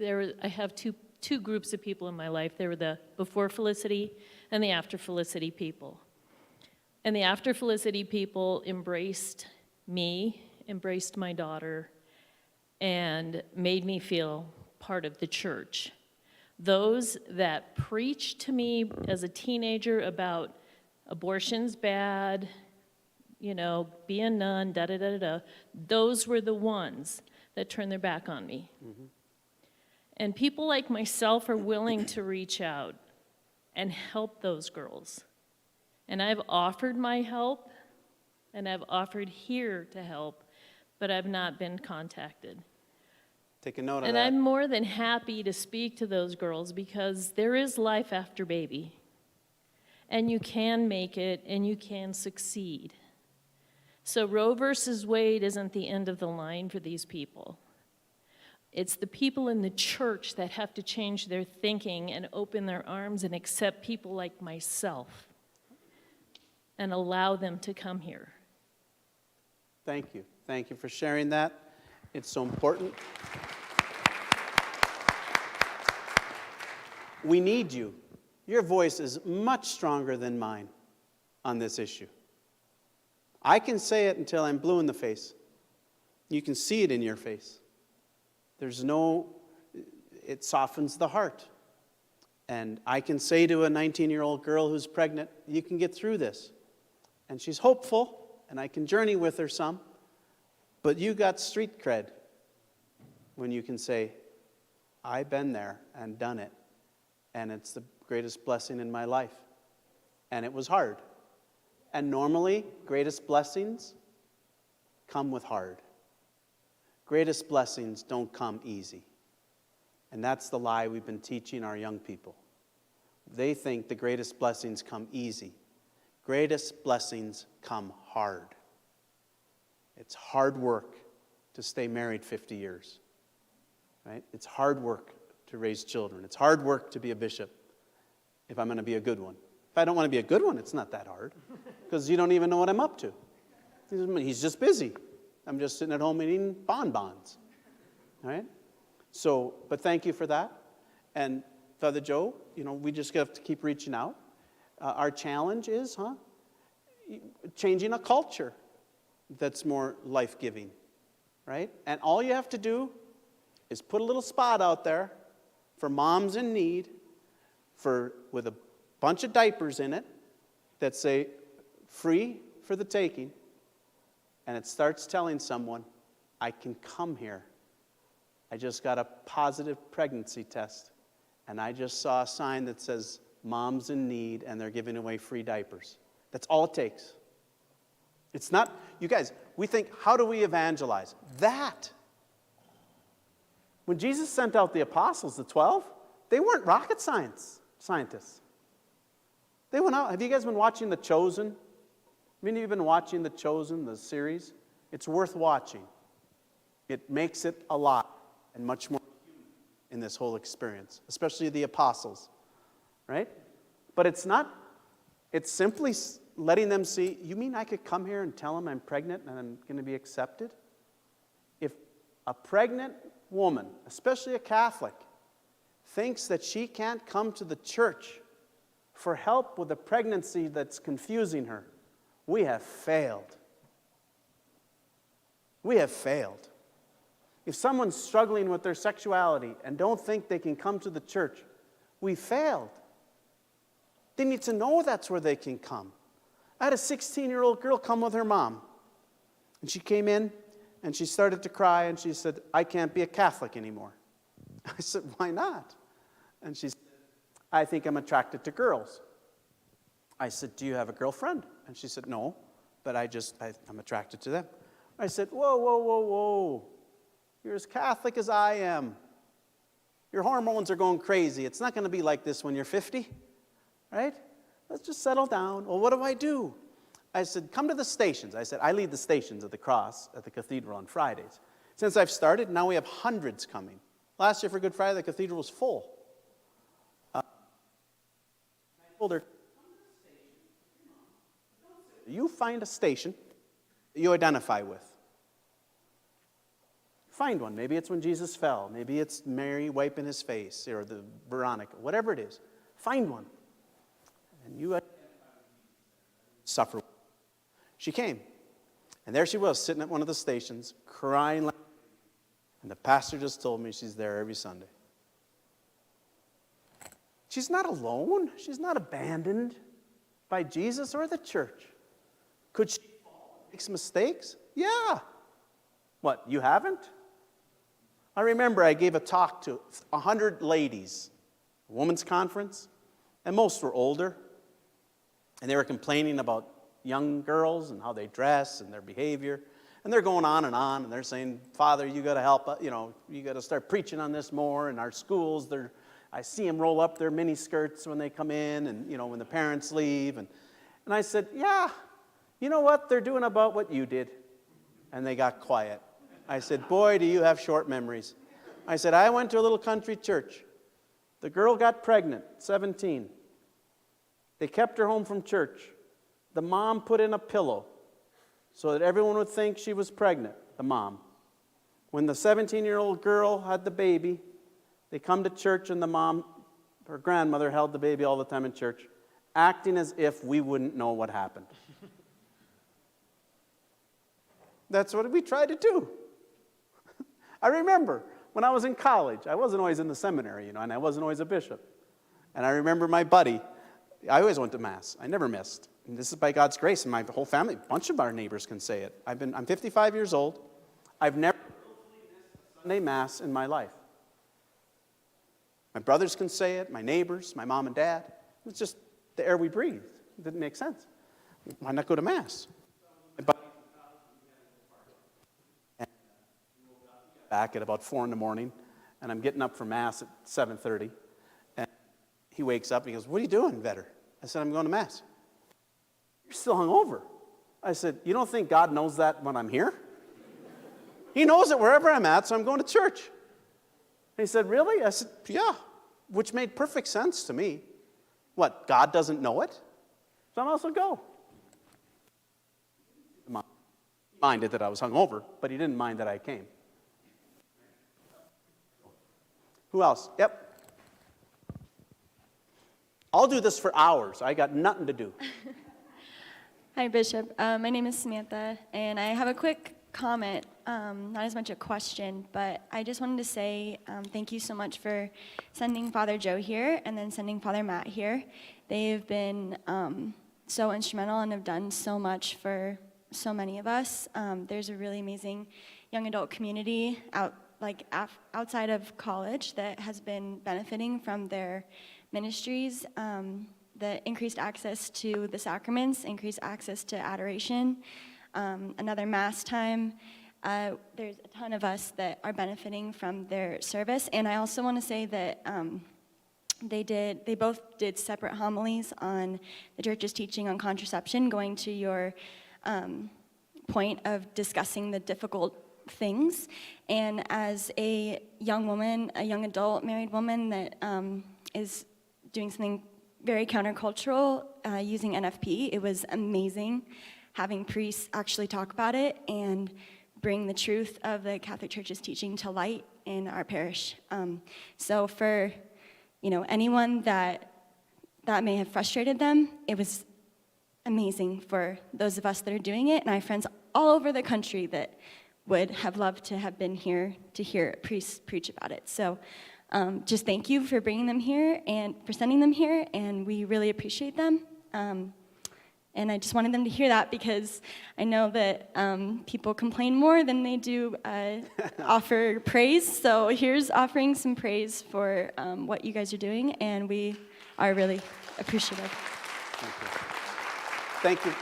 Speaker 9: I have two groups of people in my life. There were the before Felicity and the after Felicity people. And the after Felicity people embraced me, embraced my daughter, and made me feel part of the church. Those that preached to me as a teenager about abortion's bad, you know, be a nun, da-da-da-da-da, those were the ones that turned their back on me. Mm-hmm. And people like myself are willing to reach out and help those girls. And I've offered my help, and I've offered here to help, but I've not been contacted.
Speaker 1: Take a note of
Speaker 9: And
Speaker 1: that.
Speaker 9: I'm more than happy to speak to those girls because there is life after baby. And you can make it, and you can succeed. So Roe versus Wade isn't the end of the line for these people. It's the people in the church that have to change their thinking and open their arms and accept people like myself and allow them to come here.
Speaker 1: Thank you. Thank you for sharing that. It's so important. We need you. Your voice is much stronger than mine on this issue. I can say it until I'm blue in the face. You can see it in your face. It softens the heart. And I can say to a 19-year-old girl who's pregnant, you can get through this. And she's hopeful, and I can journey with her some. But you got street cred when you can say, I've been there and done it, and it's the greatest blessing in my life. And it was hard. And normally, greatest blessings come with hard. Greatest blessings don't come easy. And that's the lie we've been teaching our young people. They think the greatest blessings come easy. Greatest blessings come hard. It's hard work to stay married 50 years. Right? It's hard work to raise children. It's hard work to be a bishop if I'm going to be a good one. If I don't want to be a good one, it's not that hard because you don't even know what I'm up to. He's just busy. I'm just sitting at home eating bonbons. All right? So, but thank you for that. And Father Joe, we just have to keep reaching out. Our challenge is, changing a culture that's more life-giving, right? And all you have to do is put a little spot out there for moms in need, with a bunch of diapers in it that say, free for the taking, and it starts telling someone, I can come here. I just got a positive pregnancy test, and I just saw a sign that says, moms in need, and they're giving away free diapers. That's all it takes. It's not, you guys, we think, how do we evangelize? That. When Jesus sent out the apostles, the 12, they weren't rocket scientists. They went out. Have you guys been watching The Chosen? Many of you have been watching The Chosen, the series. It's worth watching. It makes it a lot and much more in this whole experience, especially the apostles, right? But it's not, it's simply letting them see, you mean I could come here and tell them I'm pregnant and I'm going to be accepted? If a pregnant woman, especially a Catholic, thinks that she can't come to the church for help with a pregnancy that's confusing her, we have failed. We have failed. If someone's struggling with their sexuality and don't think they can come to the church, we failed. They need to know that's where they can come. I had a 16-year-old girl come with her mom. And she came in and she started to cry and she said, I can't be a Catholic anymore. I said, why not? And she said, I think I'm attracted to girls. I said, do you have a girlfriend? And she said, no, but I'm attracted to them. I said, whoa, whoa, whoa, whoa. You're as Catholic as I am. Your hormones are going crazy. It's not going to be like this when you're 50, right? Let's just settle down. Well, what do? I said, come to the stations. I said, I lead the stations of the cross at the cathedral on Fridays. Since I've started, now we have hundreds coming. Last year for Good Friday, the cathedral was full. I told her, you find a station that you identify with. Find one. Maybe it's when Jesus fell. Maybe it's Mary wiping his face, or the Veronica, whatever it is. Find one. And you suffer. She came. And there she was, sitting at one of the stations, crying like, and the pastor just told me she's there every Sunday. She's not alone. She's not abandoned by Jesus or the church. Could she make some mistakes? Yeah. What, you haven't? I remember I gave a talk to 100 ladies, a women's conference, and most were older. And they were complaining about young girls and how they dress and their behavior. And they're going on, and they're saying, Father, you got to help, you got to start preaching on this more. In our schools, I see them roll up their mini skirts when they come in and, when the parents leave. And I said, yeah, you know what? They're doing about what you did. And they got quiet. I said, boy, do you have short memories. I said, I went to a little country church. The girl got pregnant, 17. They kept her home from church. The mom put in a pillow so that everyone would think she was pregnant, the mom. When the 17-year-old girl had the baby, they come to church and the mom, her grandmother, held the baby all the time in church, acting as if we wouldn't know what happened. That's what we tried to do. I remember when I was in college, I wasn't always in the seminary, and I wasn't always a bishop. And I remember my buddy, I always went to Mass. I never missed. And this is by God's grace, and my whole family, a bunch of our neighbors can say it. I'm 55 years old. I've never missed Sunday Mass in my life. My brothers can say it, my neighbors, my mom and dad. It's just the air we breathe. It didn't make sense. Why not go to Mass? Back at about 4 in the morning, and I'm getting up for Mass at 7:30. And he wakes up and he goes, what are you doing, Vetter? I said, I'm going to Mass. You're still hungover. I said, you don't think God knows that when I'm here? He knows it wherever I'm at, so I'm going to church. And he said, really? I said, yeah, which made perfect sense to me. What, God doesn't know it? So I'm also go. He minded that I was hungover, but he didn't mind that I came. Who else? Yep. I'll do this for hours. I got nothing to do.
Speaker 10: Hi, Bishop. My name is Samantha, and I have a quick comment, not as much a question, but I just wanted to say thank you so much for sending Father Joe here and then sending Father Matt here. They've been so instrumental and have done so much for so many of us. There's a really amazing young adult community outside of college that has been benefiting from their ministries, the increased access to the sacraments, increased access to adoration, another Mass time. There's a ton of us that are benefiting from their service. And I also want to say that they both did separate homilies on the church's teaching on contraception, going to your point of discussing the difficult things. And as a young woman, a young adult married woman that is doing something very countercultural using NFP, it was amazing having priests actually talk about it and bring the truth of the Catholic Church's teaching to light in our parish. So for anyone that may have frustrated them, it was amazing for those of us that are doing it, and I have friends all over the country that would have loved to have been here to hear priests preach about it. So just thank you for bringing them here and for sending them here, and we really appreciate them. And I just wanted them to hear that because I know that people complain more than they do offer praise. So here's offering some praise for what you guys are doing, and we are really appreciative.
Speaker 1: Thank you.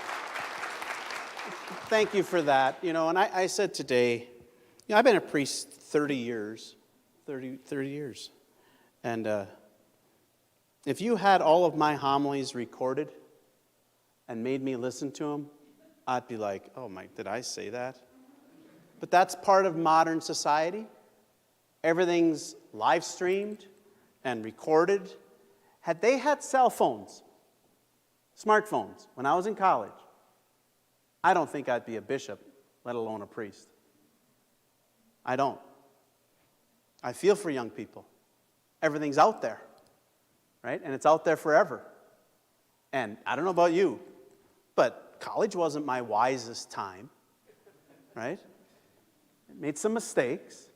Speaker 1: Thank you for that. And I said today, I've been a priest 30 years. And if you had all of my homilies recorded and made me listen to them, I'd be like, oh my, did I say that? But that's part of modern society. Everything's live streamed and recorded. Had they had cell phones, smartphones, when I was in college, I don't think I'd be a bishop, let alone a priest. I don't. I feel for young people. Everything's out there, right? And it's out there forever. And I don't know about you, but college wasn't my wisest time, right? I made some mistakes,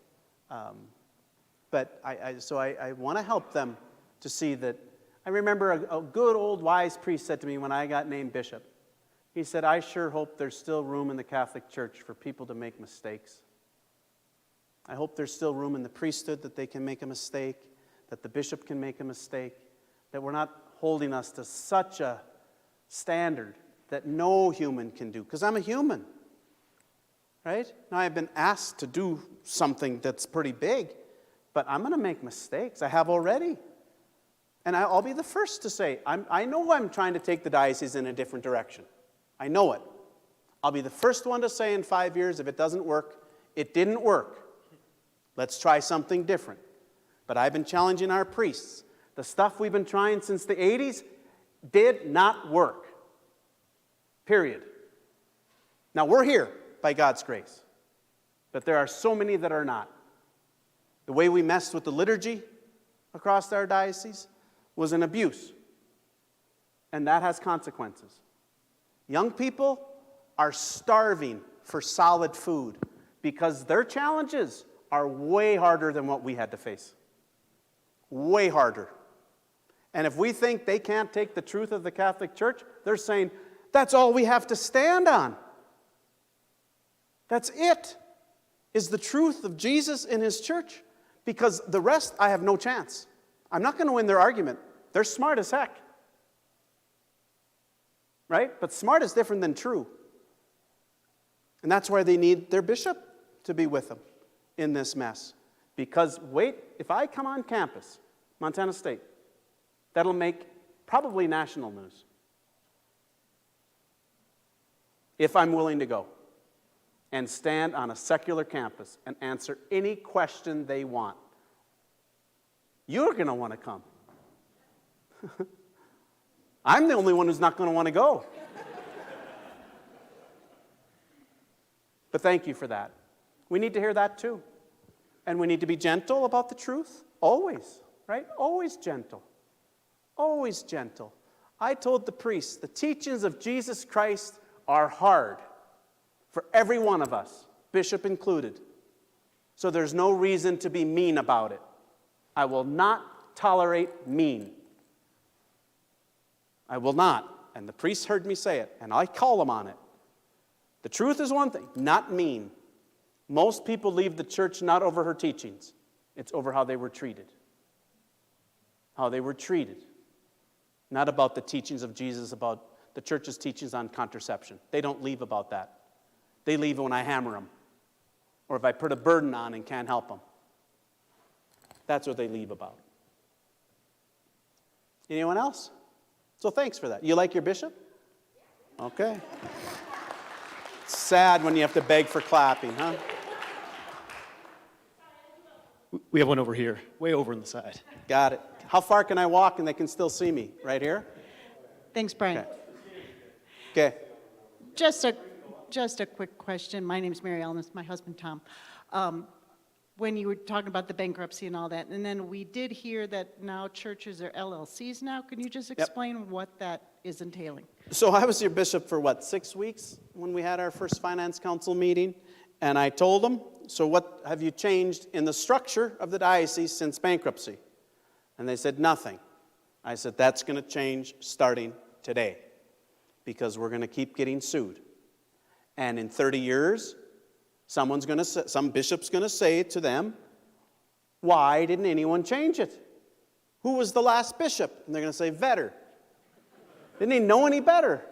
Speaker 1: but I want to help them to see that. I remember a good old wise priest said to me when I got named bishop, he said, I sure hope there's still room in the Catholic Church for people to make mistakes. I hope there's still room in the priesthood that they can make a mistake, that the bishop can make a mistake, that we're not holding us to such a standard that no human can do, because I'm a human, right? Now, I've been asked to do something that's pretty big, but I'm going to make mistakes. I have already. And I'll be the first to say, I know I'm trying to take the diocese in a different direction. I know it. I'll be the first one to say in 5 years, if it doesn't work, it didn't work. Let's try something different. But I've been challenging our priests. The stuff we've been trying since the 80s did not work. Period. Now, we're here by God's grace. But there are so many that are not. The way we messed with the liturgy across our diocese was an abuse. And that has consequences. Young people are starving for solid food because their challenges are way harder than what we had to face. Way harder. And if we think they can't take the truth of the Catholic Church, they're saying, that's all we have to stand on. That's it, is the truth of Jesus in his church. Because the rest, I have no chance. I'm not going to win their argument. They're smart as heck. Right? But smart is different than true. And that's why they need their bishop to be with them in this mess. Because, wait, if I come on campus, Montana State, that'll make probably national news. If I'm willing to go and stand on a secular campus and answer any question they want. You're going to want to come. I'm the only one who's not going to want to go. But thank you for that. We need to hear that too. And we need to be gentle about the truth. Always, right? Always gentle. Always gentle. I told the priests, the teachings of Jesus Christ are hard for every one of us, bishop included. So there's no reason to be mean about it. I will not tolerate mean. I will not. And the priests heard me say it, and I call them on it. The truth is one thing, not mean. Most people leave the church not over her teachings. It's over how they were treated. How they were treated. Not about the teachings of Jesus, about the church's teachings on contraception. They don't leave about that. They leave when I hammer them. Or if I put a burden on and can't help them. That's what they leave about. Anyone else? So thanks for that. You like your bishop? Okay. It's sad when you have to beg for clapping, huh?
Speaker 2: We have one over here, way over on the side.
Speaker 1: Got it. How far can I walk and they can still see me? Right here?
Speaker 11: Thanks, Brian.
Speaker 1: Okay. Okay.
Speaker 11: Just a quick question. My name's Mary Ellen. This is my husband, Tom. When you were talking about the bankruptcy and all that, and then we did hear that now churches are LLCs now. Can you just explain what that is entailing?
Speaker 1: So I was your bishop for what, 6 weeks when we had our first finance council meeting? And I told them, so what have you changed in the structure of the diocese since bankruptcy? And they said, nothing. I said, that's going to change starting today because we're going to keep getting sued. And in 30 years, some bishop's going to say to them, why didn't anyone change it? Who was the last bishop? And they're going to say, Vetter. Didn't he know any better?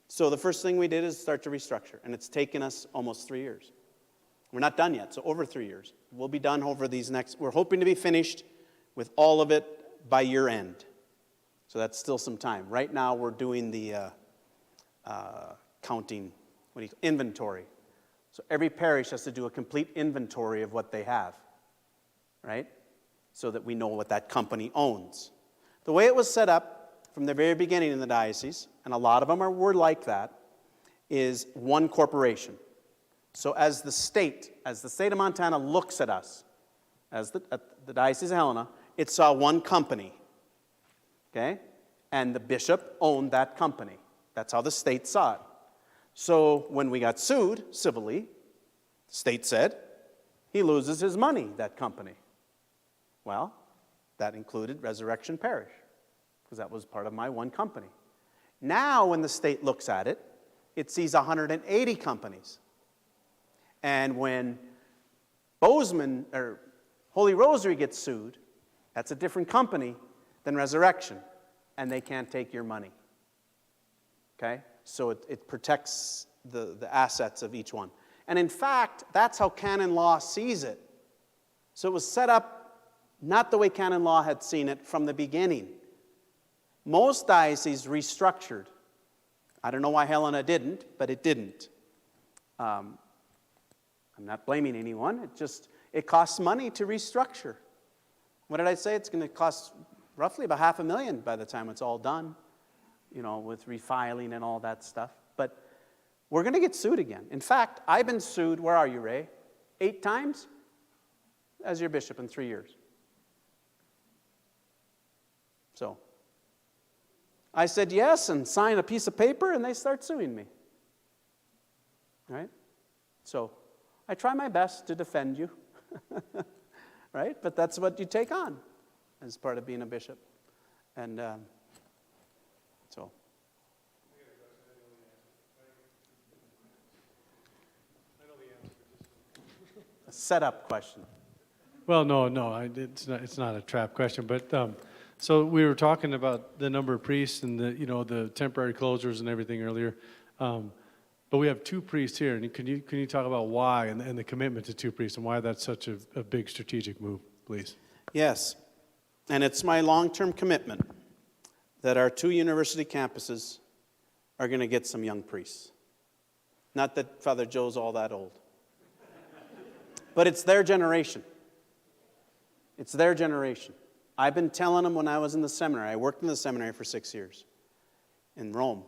Speaker 1: So the first thing we did is start to restructure, and it's taken us almost 3 years. We're not done yet, so over 3 years. We'll be done over these we're hoping to be finished with all of it by year end. So that's still some time. Right now we're doing the counting, inventory. So every parish has to do a complete inventory of what they have, right? So that we know what that company owns. The way it was set up from the very beginning in the diocese, and a lot of them were like that, is one corporation. So as the state of Montana looks at us, at the Diocese of Helena, it saw one company, okay? And the bishop owned that company. That's how the state saw it. So when we got sued civilly, the state said, he loses his money, that company. Well, that included Resurrection Parish, because that was part of my one company. Now, when the state looks at it, it sees 180 companies. And when Bozeman or Holy Rosary gets sued, that's a different company than Resurrection, and they can't take your money. Okay? So it protects the assets of each one. And in fact, that's how canon law sees it. So it was set up not the way canon law had seen it from the beginning. Most dioceses restructured. I don't know why Helena didn't, but it didn't. I'm not blaming anyone. It costs money to restructure. What did I say? It's going to cost roughly about $500,000 by the time it's all done, with refiling and all that stuff. But we're going to get sued again. In fact, I've been sued, where are you, Ray? 8 times as your bishop in 3 years. So I said yes and signed a piece of paper, and they start suing me. Right? So I try my best to defend you. Right? But that's what you take on as part of being a bishop. And so. A setup question.
Speaker 12: Well, no, it's not a trap question. But so we were talking about the number of priests and the temporary closures and everything earlier. But we have 2 priests here, and can you talk about why and the commitment to 2 priests and why that's such a big strategic move, please?
Speaker 1: Yes, and it's my long-term commitment that our 2 university campuses are going to get some young priests. Not that Father Joe's all that old. But it's their generation. It's their generation. I've been telling them when I was in the seminary. I worked in the seminary for 6 years in Rome.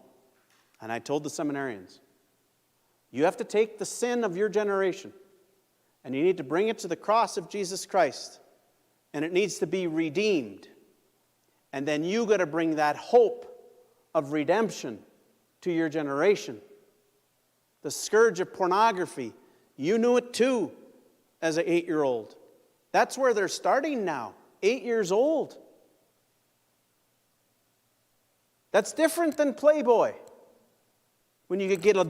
Speaker 1: And I told the seminarians, you have to take the sin of your generation and you need to bring it to the cross of Jesus Christ. And it needs to be redeemed. And then you got to bring that hope of redemption to your generation. The scourge of pornography, you knew it too as an 8-year-old. That's where they're starting now, 8 years old. That's different than Playboy. When you could get a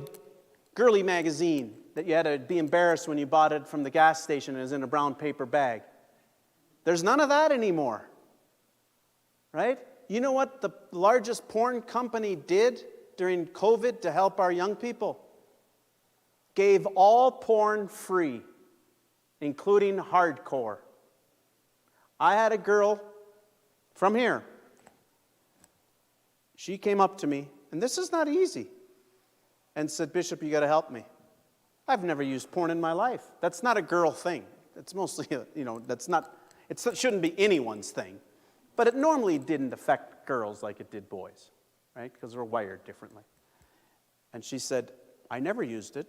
Speaker 1: girly magazine that you had to be embarrassed when you bought it from the gas station and it was in a brown paper bag. There's none of that anymore. Right? You know what the largest porn company did during COVID to help our young people? Gave all porn free, including hardcore. I had a girl from here. She came up to me, and this is not easy, and said, Bishop, you got to help me. I've never used porn in my life. That's not a girl thing. It's mostly, it shouldn't be anyone's thing. But it normally didn't affect girls like it did boys, right? Because we're wired differently. And she said, I never used it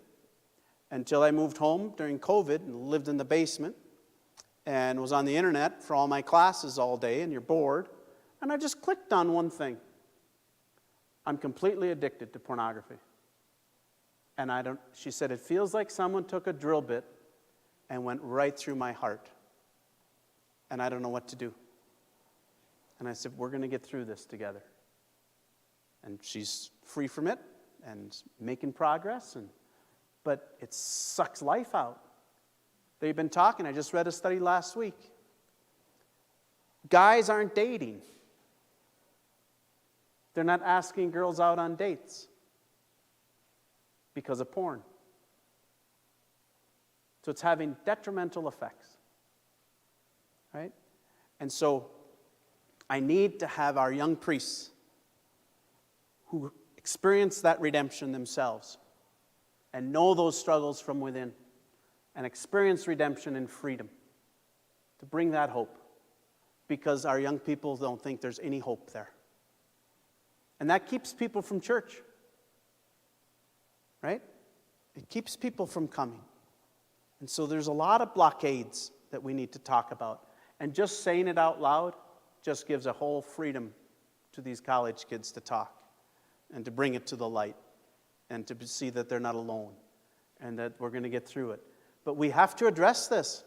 Speaker 1: until I moved home during COVID and lived in the basement and was on the internet for all my classes all day, and you're bored. And I just clicked on one thing. I'm completely addicted to pornography. And she said, it feels like someone took a drill bit and went right through my heart. And I don't know what to do. And I said, we're going to get through this together. And she's free from it and making progress, but it sucks life out. They've been talking. I just read a study last week. Guys aren't dating. They're not asking girls out on dates because of porn. So it's having detrimental effects, right? And so I need to have our young priests who experience that redemption themselves and know those struggles from within and experience redemption and freedom to bring that hope, because our young people don't think there's any hope there. And that keeps people from church, right? It keeps people from coming. And so there's a lot of blockades that we need to talk about. And just saying it out loud just gives a whole freedom to these college kids to talk and to bring it to the light and to see that they're not alone and that we're going to get through it. But we have to address this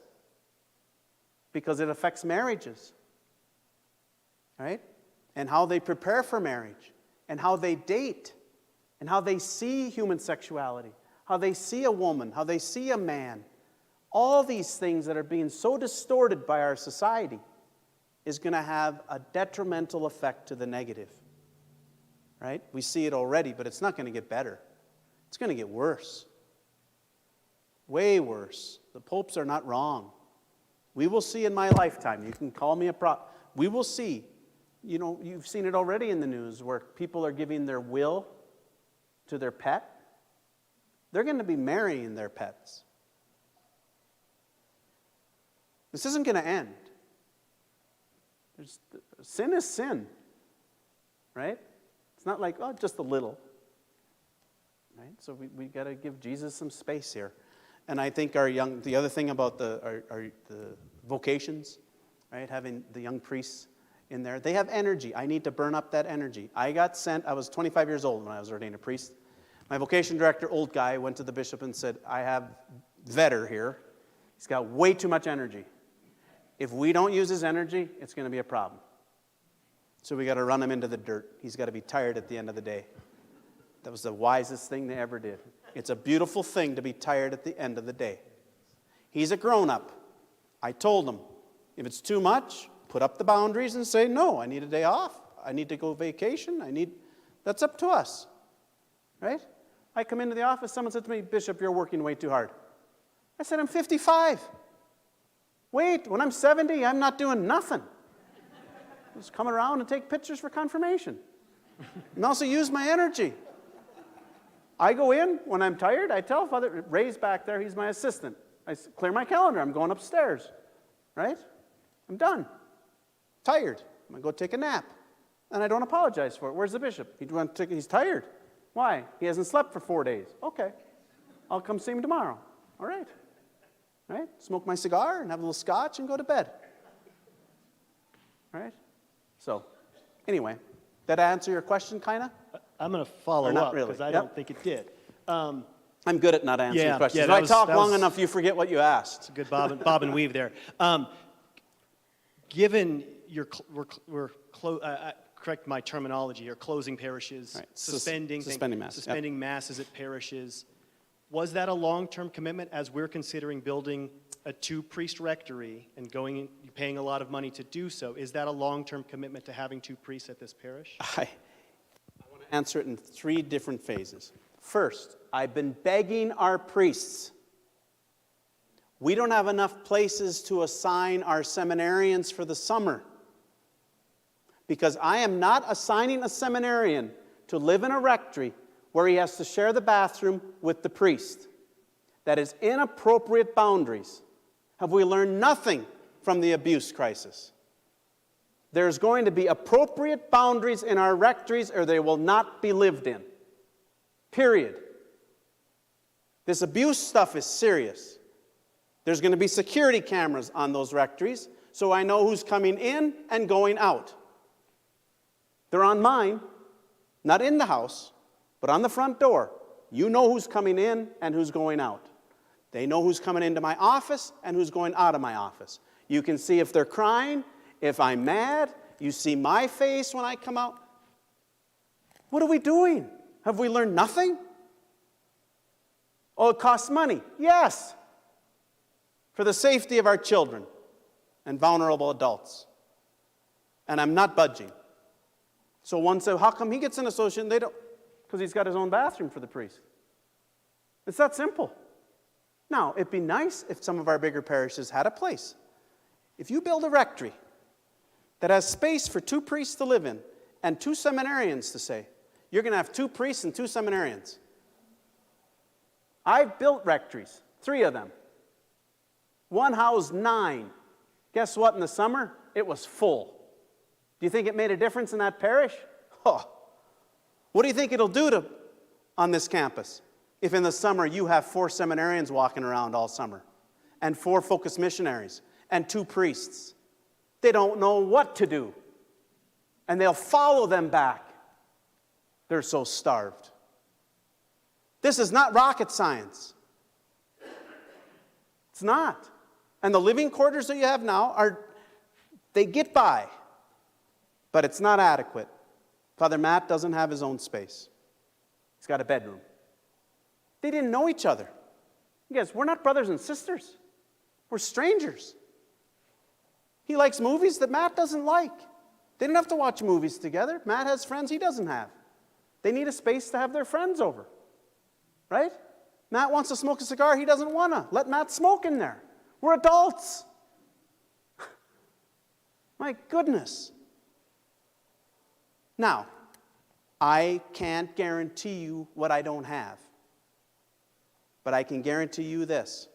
Speaker 1: because it affects marriages, right? And how they prepare for marriage and how they date and how they see human sexuality, how they see a woman, how they see a man. All these things that are being so distorted by our society is going to have a detrimental effect to the negative, right? We see it already, but it's not going to get better. It's going to get worse. Way worse. The popes are not wrong. We will see in my lifetime. You can call me a prop. We will see. You know, you've seen it already in the news where people are giving their will to their pet. They're going to be marrying their pets. This isn't going to end. Sin is sin, right? It's not like, oh, just a little, right? So we got to give Jesus some space here. And I think the other thing about the vocations, right, having the young priests in there, they have energy. I need to burn up that energy. I was 25 years old when I was ordained a priest. My vocation director, old guy, went to the bishop and said, I have Vetter here. He's got way too much energy. If we don't use his energy, it's going to be a problem. So we got to run him into the dirt. He's got to be tired at the end of the day. That was the wisest thing they ever did. It's a beautiful thing to be tired at the end of the day. He's a grown-up. I told him, if it's too much, put up the boundaries and say, no, I need a day off. I need to go vacation. That's up to us, right? I come into the office, someone said to me, Bishop, you're working way too hard. I said, I'm 55. Wait, when I'm 70, I'm not doing nothing. Just come around and take pictures for confirmation. And also use my energy. I go in, when I'm tired, I tell Father Ray's back there, he's my assistant. I clear my calendar, I'm going upstairs, right? I'm done. Tired. I'm going to go take a nap. And I don't apologize for it. Where's the bishop? He's tired. Why? He hasn't slept for 4 days. Okay. I'll come see him tomorrow. All right. Right? Smoke my cigar and have a little scotch and go to bed. Right? So, anyway, that answer your question, kind of?
Speaker 2: I'm going to follow
Speaker 1: Or not
Speaker 2: up
Speaker 1: really.
Speaker 2: because I
Speaker 1: Yep.
Speaker 2: don't think it did.
Speaker 1: I'm good at not answering
Speaker 2: Yeah,
Speaker 1: questions.
Speaker 2: yeah,
Speaker 1: If
Speaker 2: that
Speaker 1: I
Speaker 2: was-
Speaker 1: talk
Speaker 2: that
Speaker 1: long
Speaker 2: was-
Speaker 1: enough, you forget what you asked.
Speaker 2: It's a good bob and weave there. Given your, correct my terminology, you're closing parishes,
Speaker 1: Right.
Speaker 2: suspending
Speaker 1: Mass, yep.
Speaker 2: suspending masses at parishes. Was that a long-term commitment as we're considering building a 2-priest rectory and paying a lot of money to do so? Is that a long-term commitment to having 2 priests at this parish?
Speaker 1: I want to answer it in 3 different phases. First, I've been begging our priests. We don't have enough places to assign our seminarians for the summer. Because I am not assigning a seminarian to live in a rectory where he has to share the bathroom with the priest. That is inappropriate boundaries. Have we learned nothing from the abuse crisis? There's going to be appropriate boundaries in our rectories or they will not be lived in. Period. This abuse stuff is serious. There's going to be security cameras on those rectories so I know who's coming in and going out. They're on mine, not in the house, but on the front door. You know who's coming in and who's going out. They know who's coming into my office and who's going out of my office. You can see if they're crying, if I'm mad. You see my face when I come out. What are we doing? Have we learned nothing? Oh, it costs money. Yes. For the safety of our children and vulnerable adults. And I'm not budging. So one said, how come he gets an associate and they don't? Because he's got his own bathroom for the priest. It's that simple. Now, it'd be nice if some of our bigger parishes had a place. If you build a rectory that has space for 2 priests to live in and 2 seminarians to say, you're going to have 2 priests and 2 seminarians. I've built rectories, 3 of them. One housed 9. Guess what? In the summer, it was full. Do you think it made a difference in that parish? Oh. What do you think it'll do on this campus if in the summer you have 4 seminarians walking around all summer and 4 focused missionaries and 2 priests? They don't know what to do. And they'll follow them back. They're so starved. This is not rocket science. It's not. And the living quarters that you have now they get by. But it's not adequate. Father Matt doesn't have his own space. He's got a bedroom. They didn't know each other. You guys, we're not brothers and sisters. We're strangers. He likes movies that Matt doesn't like. They didn't have to watch movies together. Matt has friends he doesn't have. They need a space to have their friends over. Right? Matt wants to smoke a cigar. He doesn't want to. Let Matt smoke in there. We're adults. My goodness. Now, I can't guarantee you what I don't have. But I can guarantee you this.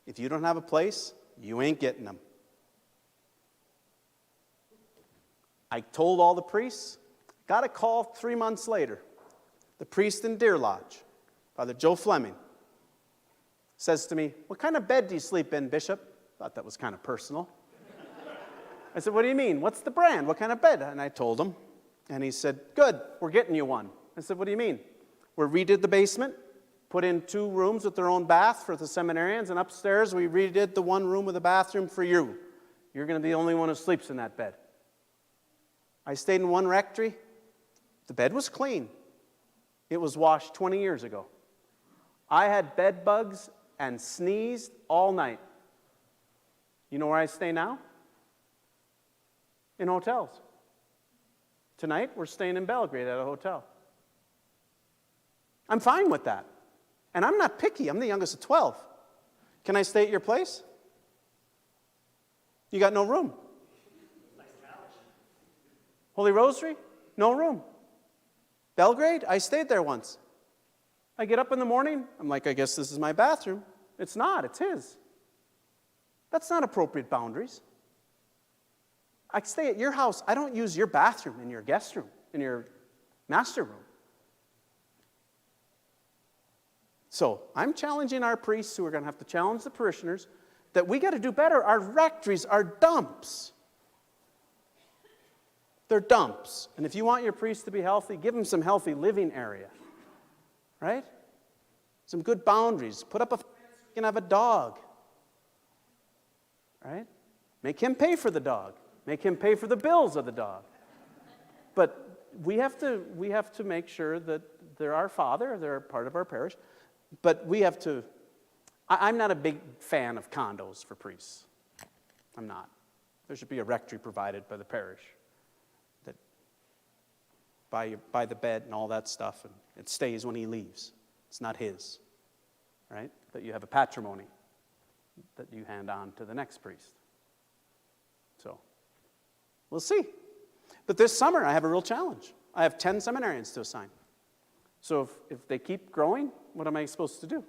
Speaker 1: If you don't have a place, you ain't getting them. I told all the priests, got a call 3 months later. The priest in Deer Lodge, Father Joe Fleming, says to me, what kind of bed do you sleep in, Bishop? Thought that was kind of personal. I said, what do you mean? What's the brand? What kind of bed? And I told him. And he said, good, we're getting you one. I said, what do you mean? We redid the basement, put in 2 rooms with their own bath for the seminarians, and upstairs we redid the 1 room with a bathroom for you. You're going to be the only one who sleeps in that bed. I stayed in one rectory. The bed was clean. It was washed 20 years ago. I had bed bugs and sneezed all night. You know where I stay now? In hotels. Tonight, we're staying in Belgrade at a hotel. I'm fine with that. And I'm not picky. I'm the youngest of 12. Can I stay at your place? You got no room. Holy Rosary? No room. Belgrade? I stayed there once. I get up in the morning. I'm like, I guess this is my bathroom. It's not. It's his. That's not appropriate boundaries. I stay at your house. I don't use your bathroom in your guest room, in your master room. So I'm challenging our priests, who are going to have to challenge the parishioners, that we got to do better. Our rectories are dumps. They're dumps. And if you want your priest to be healthy, give him some healthy living area. Right? Some good boundaries. Put up a fence, you can have a dog. Right? Make him pay for the dog. Make him pay for the bills of the dog. But we have to make sure that they're our father, they're part of our parish. But we have to, I'm not a big fan of condos for priests. I'm not. There should be a rectory provided by the parish that buy the bed and all that stuff, and it stays when he leaves. It's not his, right? That you have a patrimony that you hand on to the next priest. So, we'll see. But this summer, I have a real challenge. I have 10 seminarians to assign. So if they keep growing, what am I supposed to do?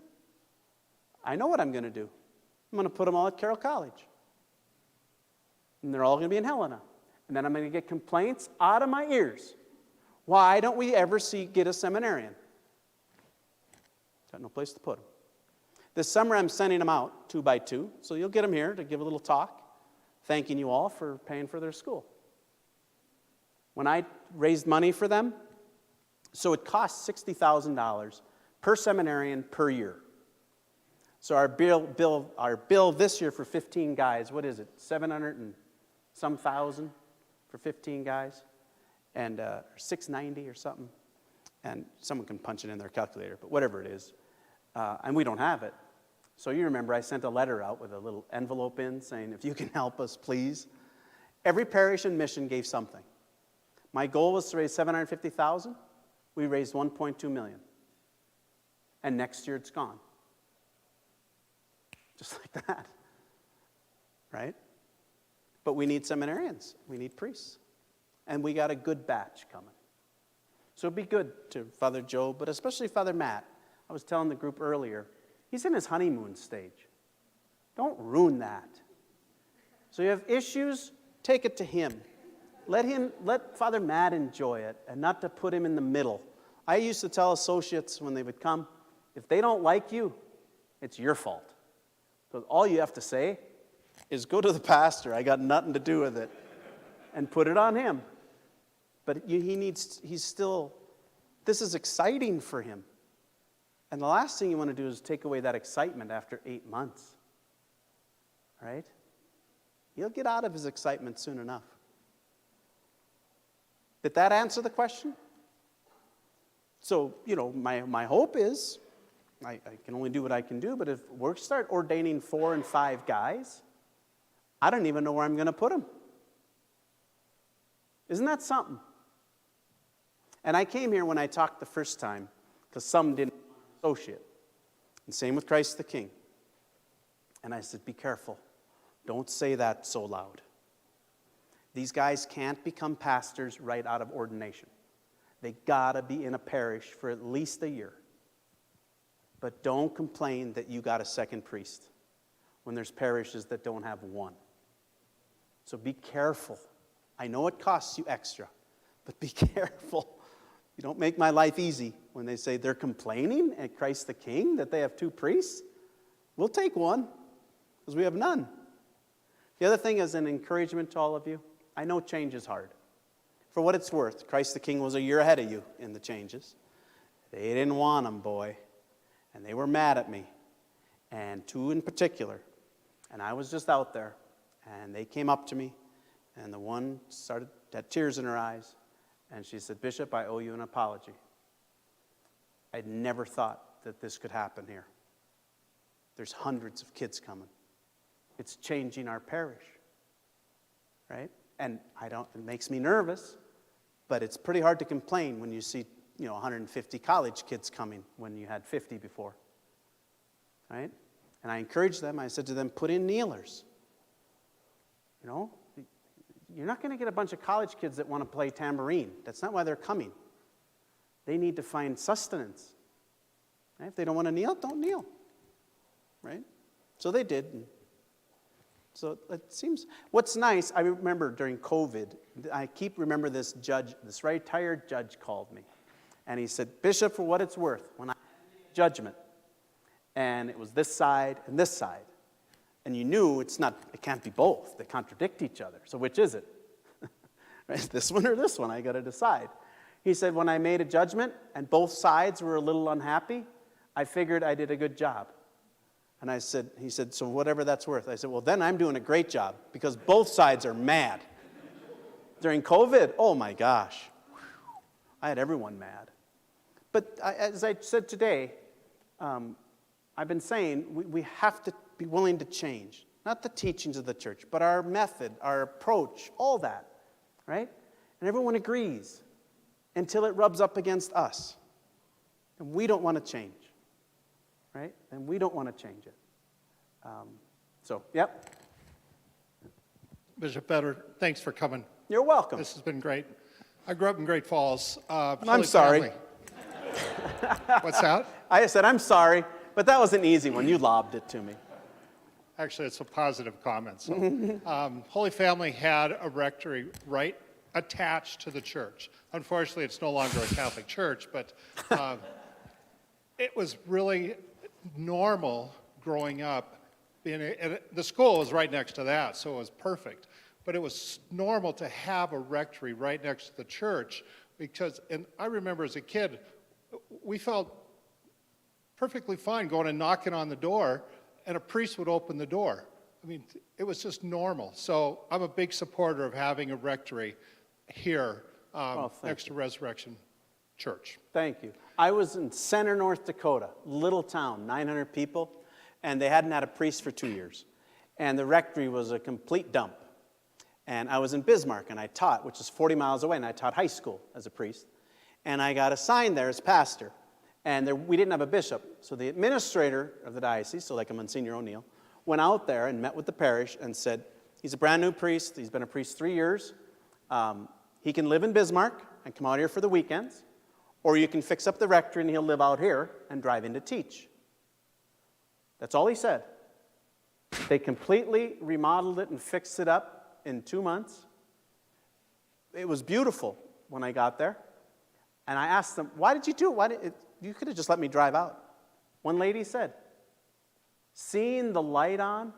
Speaker 1: I know what I'm going to do. I'm going to put them all at Carroll College. And they're all going to be in Helena. And then I'm going to get complaints out of my ears. Why don't we ever get a seminarian? Got no place to put them. This summer I'm sending them out 2 by 2, so you'll get them here to give a little talk, thanking you all for paying for their school. When I raised money for them, so it costs $60,000 per seminarian per year. So our bill this year for 15 guys, what is it, 700 and some thousand for 15 guys, and 690 or something, and someone can punch it in their calculator, but whatever it is, and we don't have it. So you remember I sent a letter out with a little envelope in saying, if you can help us, please. Every parish and mission gave something. My goal was to raise $750,000. We raised $1.2 million. And next year it's gone. Just like that. Right? But we need seminarians. We need priests. And we got a good batch coming. So it'd be good to Father Joe, but especially Father Matt. I was telling the group earlier, he's in his honeymoon stage. Don't ruin that. So you have issues, take it to him. Let Father Matt enjoy it, and not to put him in the middle. I used to tell associates when they would come, if they don't like you, it's your fault. Because all you have to say is go to the pastor, I got nothing to do with it, and put it on him. But he's still, this is exciting for him. And the last thing you want to do is take away that excitement after 8 months. Right? He'll get out of his excitement soon enough. Did that answer the question? So, my hope is, I can only do what I can do, but if we start ordaining 4 and 5 guys, I don't even know where I'm going to put them. Isn't that something? And I came here when I talked the first time, because some didn't associate. And same with Christ the King. And I said, be careful. Don't say that so loud. These guys can't become pastors right out of ordination. They gotta be in a parish for at least a year. But don't complain that you got a second priest when there's parishes that don't have one. So be careful. I know it costs you extra, but be careful. You don't make my life easy when they say they're complaining at Christ the King that they have 2 priests. We'll take one because we have none. The other thing is an encouragement to all of you. I know change is hard. For what it's worth, Christ the King was a year ahead of you in the changes. They didn't want them, boy. And they were mad at me. And 2 in particular. And I was just out there. And they came up to me. And the one had tears in her eyes. And she said, Bishop, I owe you an apology. I'd never thought that this could happen here. There's hundreds of kids coming. It's changing our parish. Right? And it makes me nervous, but it's pretty hard to complain when you see, 150 college kids coming when you had 50 before. Right? And I encouraged them, I said to them, put in kneelers. You're not going to get a bunch of college kids that want to play tambourine. That's not why they're coming. They need to find sustenance. Right? If they don't want to kneel, don't kneel. Right? So they did. So it seems, what's nice, I remember during COVID, I remember this judge, this retired judge called me. And he said, Bishop, for what it's worth, when I had judgment, and it was this side and this side, and you knew it can't be both. They contradict each other. So which is it? Right? This one or this one? I got to decide. He said, when I made a judgment and both sides were a little unhappy, I figured I did a good job. And he said, so whatever that's worth. I said, well, then I'm doing a great job because both sides are mad. During COVID, oh my gosh, I had everyone mad. But as I said today, I've been saying we have to be willing to change. Not the teachings of the church, but our method, our approach, all that, right? And everyone agrees until it rubs up against us. And we don't want to change. Right? And we don't want to change it. Yep.
Speaker 13: Bishop Vetter, thanks for coming.
Speaker 1: You're welcome.
Speaker 13: This has been great. I grew up in Great Falls.
Speaker 1: I'm
Speaker 13: Holy
Speaker 1: sorry.
Speaker 13: Family. What's that?
Speaker 1: I said, I'm sorry, but that was an easy one. You lobbed it to me.
Speaker 13: Actually, it's a positive comment. So, Holy Family had a rectory right attached to the church. Unfortunately, it's no longer a Catholic church, but it was really normal growing up. And the school was right next to that, so it was perfect. But it was normal to have a rectory right next to the church because, and I remember as a kid, we felt perfectly fine going and knocking on the door, and a priest would open the door. I mean, it was just normal. So I'm a big supporter of having a rectory here next to Resurrection Church.
Speaker 1: Thank you. I was in Center, North Dakota, little town, 900 people, and they hadn't had a priest for 2 years. And the rectory was a complete dump. And I was in Bismarck, and I taught, which is 40 miles away, and I taught high school as a priest. And I got assigned there as pastor. And we didn't have a bishop. So the administrator of the diocese, so like a Monsignor O'Neill, went out there and met with the parish and said, he's a brand new priest. He's been a priest 3 years. He can live in Bismarck and come out here for the weekends. Or you can fix up the rectory and he'll live out here and drive in to teach. That's all he said. They completely remodeled it and fixed it up in 2 months. It was beautiful when I got there. And I asked them, why did you do it? You could have just let me drive out. One lady said, seeing the light on,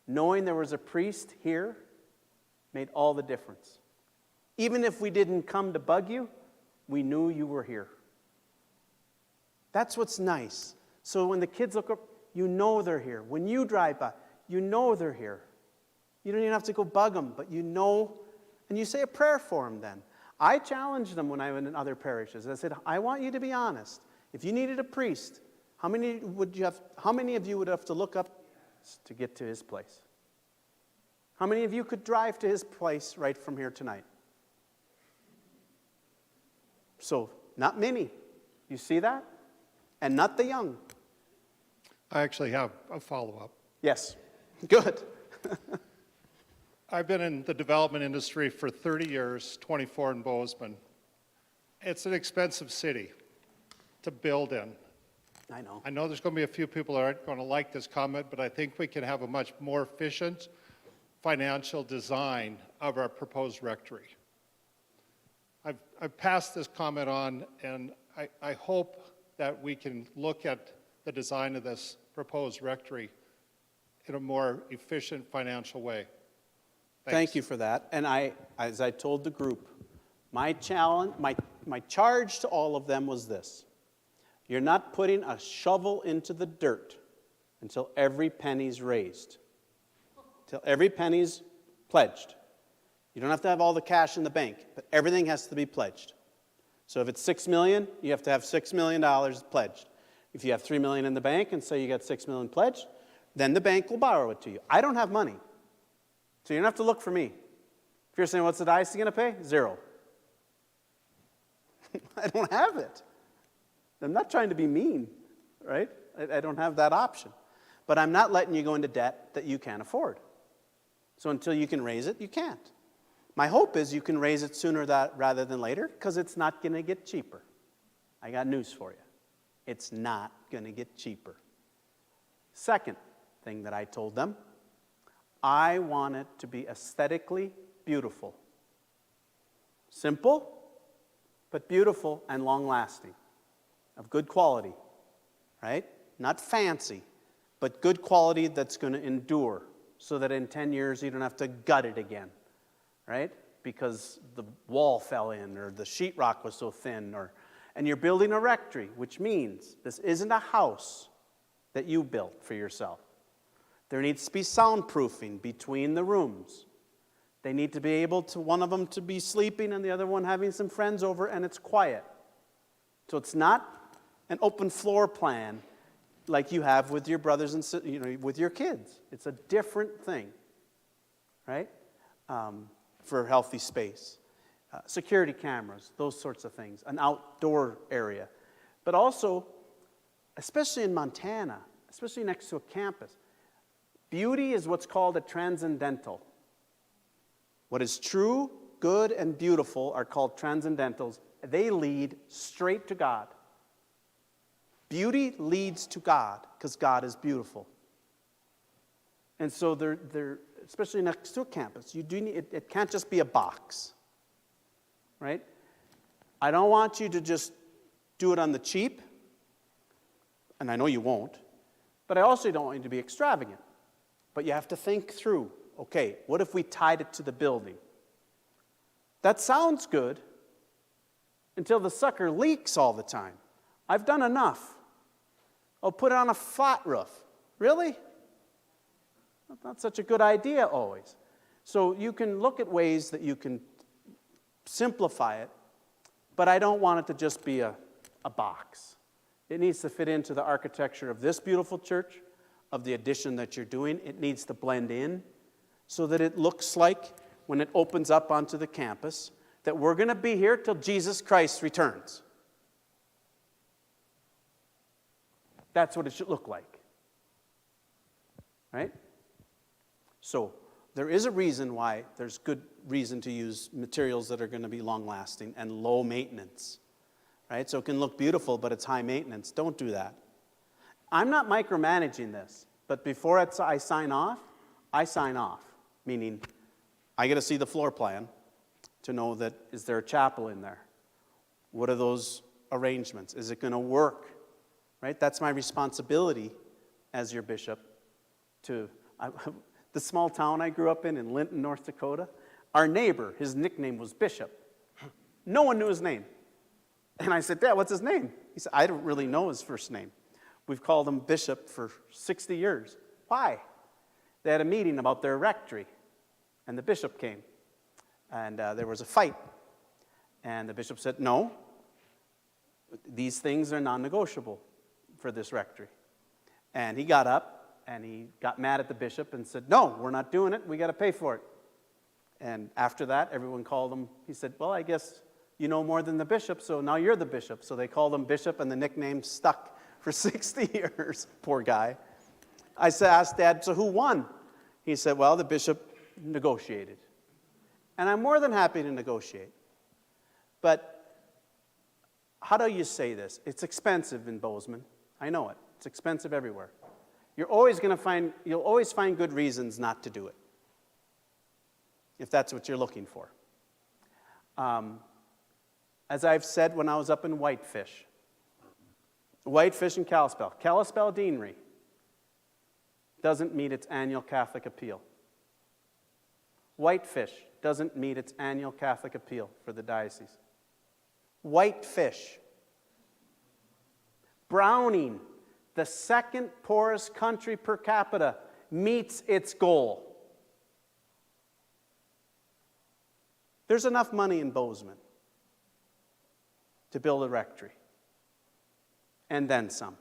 Speaker 1: knowing there was a priest here, made all the difference. Even if we didn't come to bug you, we knew you were here. That's what's nice. So when the kids look up, you know they're here. When you drive by, you know they're here. You don't even have to go bug them, but you know, and you say a prayer for them then. I challenged them when I went in other parishes. I said, I want you to be honest. If you needed a priest, how many of you would have to look up to get to his place? How many of you could drive to his place right from here tonight? So, not many. You see that? And not the young.
Speaker 13: I actually have a follow-up.
Speaker 1: Yes. Good.
Speaker 13: I've been in the development industry for 30 years, 24 in Bozeman. It's an expensive city to build in.
Speaker 1: I know.
Speaker 13: I know there's going to be a few people that aren't going to like this comment, but I think we can have a much more efficient financial design of our proposed rectory. I've passed this comment on, and I hope that we can look at the design of this proposed rectory in a more efficient financial way.
Speaker 1: Thank you for that. And as I told the group, my challenge, my charge to all of them was this. You're not putting a shovel into the dirt until every penny's raised, until every penny's pledged. You don't have to have all the cash in the bank, but everything has to be pledged. So if it's $6 million, you have to have $6 million pledged. If you have $3 million in the bank and say you got $6 million pledged, then the bank will borrow it to you. I don't have money, so you don't have to look for me. If you're saying, what's the diocese going to pay? 0. I don't have it. I'm not trying to be mean, right? I don't have that option. But I'm not letting you go into debt that you can't afford. So until you can raise it, you can't. My hope is you can raise it sooner rather than later, because it's not going to get cheaper. I got news for you. It's not going to get cheaper. Second thing that I told them, I want it to be aesthetically beautiful. Simple, but beautiful and long-lasting, of good quality, right? Not fancy, but good quality that's going to endure, so that in 10 years you don't have to gut it again, right? Because the wall fell in, or the sheetrock was so thin, and you're building a rectory, which means this isn't a house that you built for yourself. There needs to be soundproofing between the rooms. They need to be able to, one of them to be sleeping and the other one having some friends over, and it's quiet. So it's not an open floor plan like you have with your brothers and with your kids. It's a different thing, right? For healthy space. Security cameras, those sorts of things. An outdoor area. But also, especially in Montana, especially next to a campus, beauty is what's called a transcendental. What is true good and beautiful are called transcendentals. They lead straight to God. Beauty leads to God because God is beautiful. And so they're especially next to a campus, you do need, it can't just be a box, right? I don't want you to just do it on the cheap, and I know you won't, but I also don't want you to be extravagant. But you have to think through, okay, what if we tied it to the building? That sounds good until the sucker leaks all the time. I've done enough. I'll put it on a flat roof. Really? That's not such a good idea always. So you can look at ways that you can simplify it, but I don't want it to just be a box. It needs to fit into the architecture of this beautiful church, of the addition that you're doing. It needs to blend in so that it looks like, when it opens up onto the campus, that we're going to be here till Jesus Christ returns. That's what it should look like. Right? So there is a reason why there's good reason to use materials that are going to be long-lasting and low maintenance. Right? So it can look beautiful, but it's high maintenance. Don't do that. I'm not micromanaging this, but before I sign off, meaning I get to see the floor plan to know that, is there a chapel in there? What are those arrangements? Is it going to work? Right? That's my responsibility as your bishop. The small town I grew up in Linton, North Dakota, our neighbor, his nickname was Bishop. No one knew his name. And I said, Dad, what's his name? He said, I don't really know his first name. We've called him Bishop for 60 years. Why? They had a meeting about their rectory, and the bishop came. And there was a fight. And the bishop said, no, these things are non-negotiable for this rectory. And he got up, and he got mad at the bishop and said, no, we're not doing it. We got to pay for it. And after that, everyone called him. He said, well, I guess you know more than the bishop, so now you're the bishop. So they called him Bishop, and the nickname stuck for 60 years. Poor guy. I asked Dad, so who won? He said, well, the bishop negotiated. And I'm more than happy to negotiate. But how do you say this? It's expensive in Bozeman. I know it. It's expensive everywhere. You'll always find good reasons not to do it, if that's what you're looking for. As I've said when I was up in Whitefish and Kalispell Deanery doesn't meet its annual Catholic appeal. Whitefish doesn't meet its annual Catholic appeal for the diocese. Whitefish. Browning, the second poorest country per capita, meets its goal. There's enough money in Bozeman to build a rectory, and then some.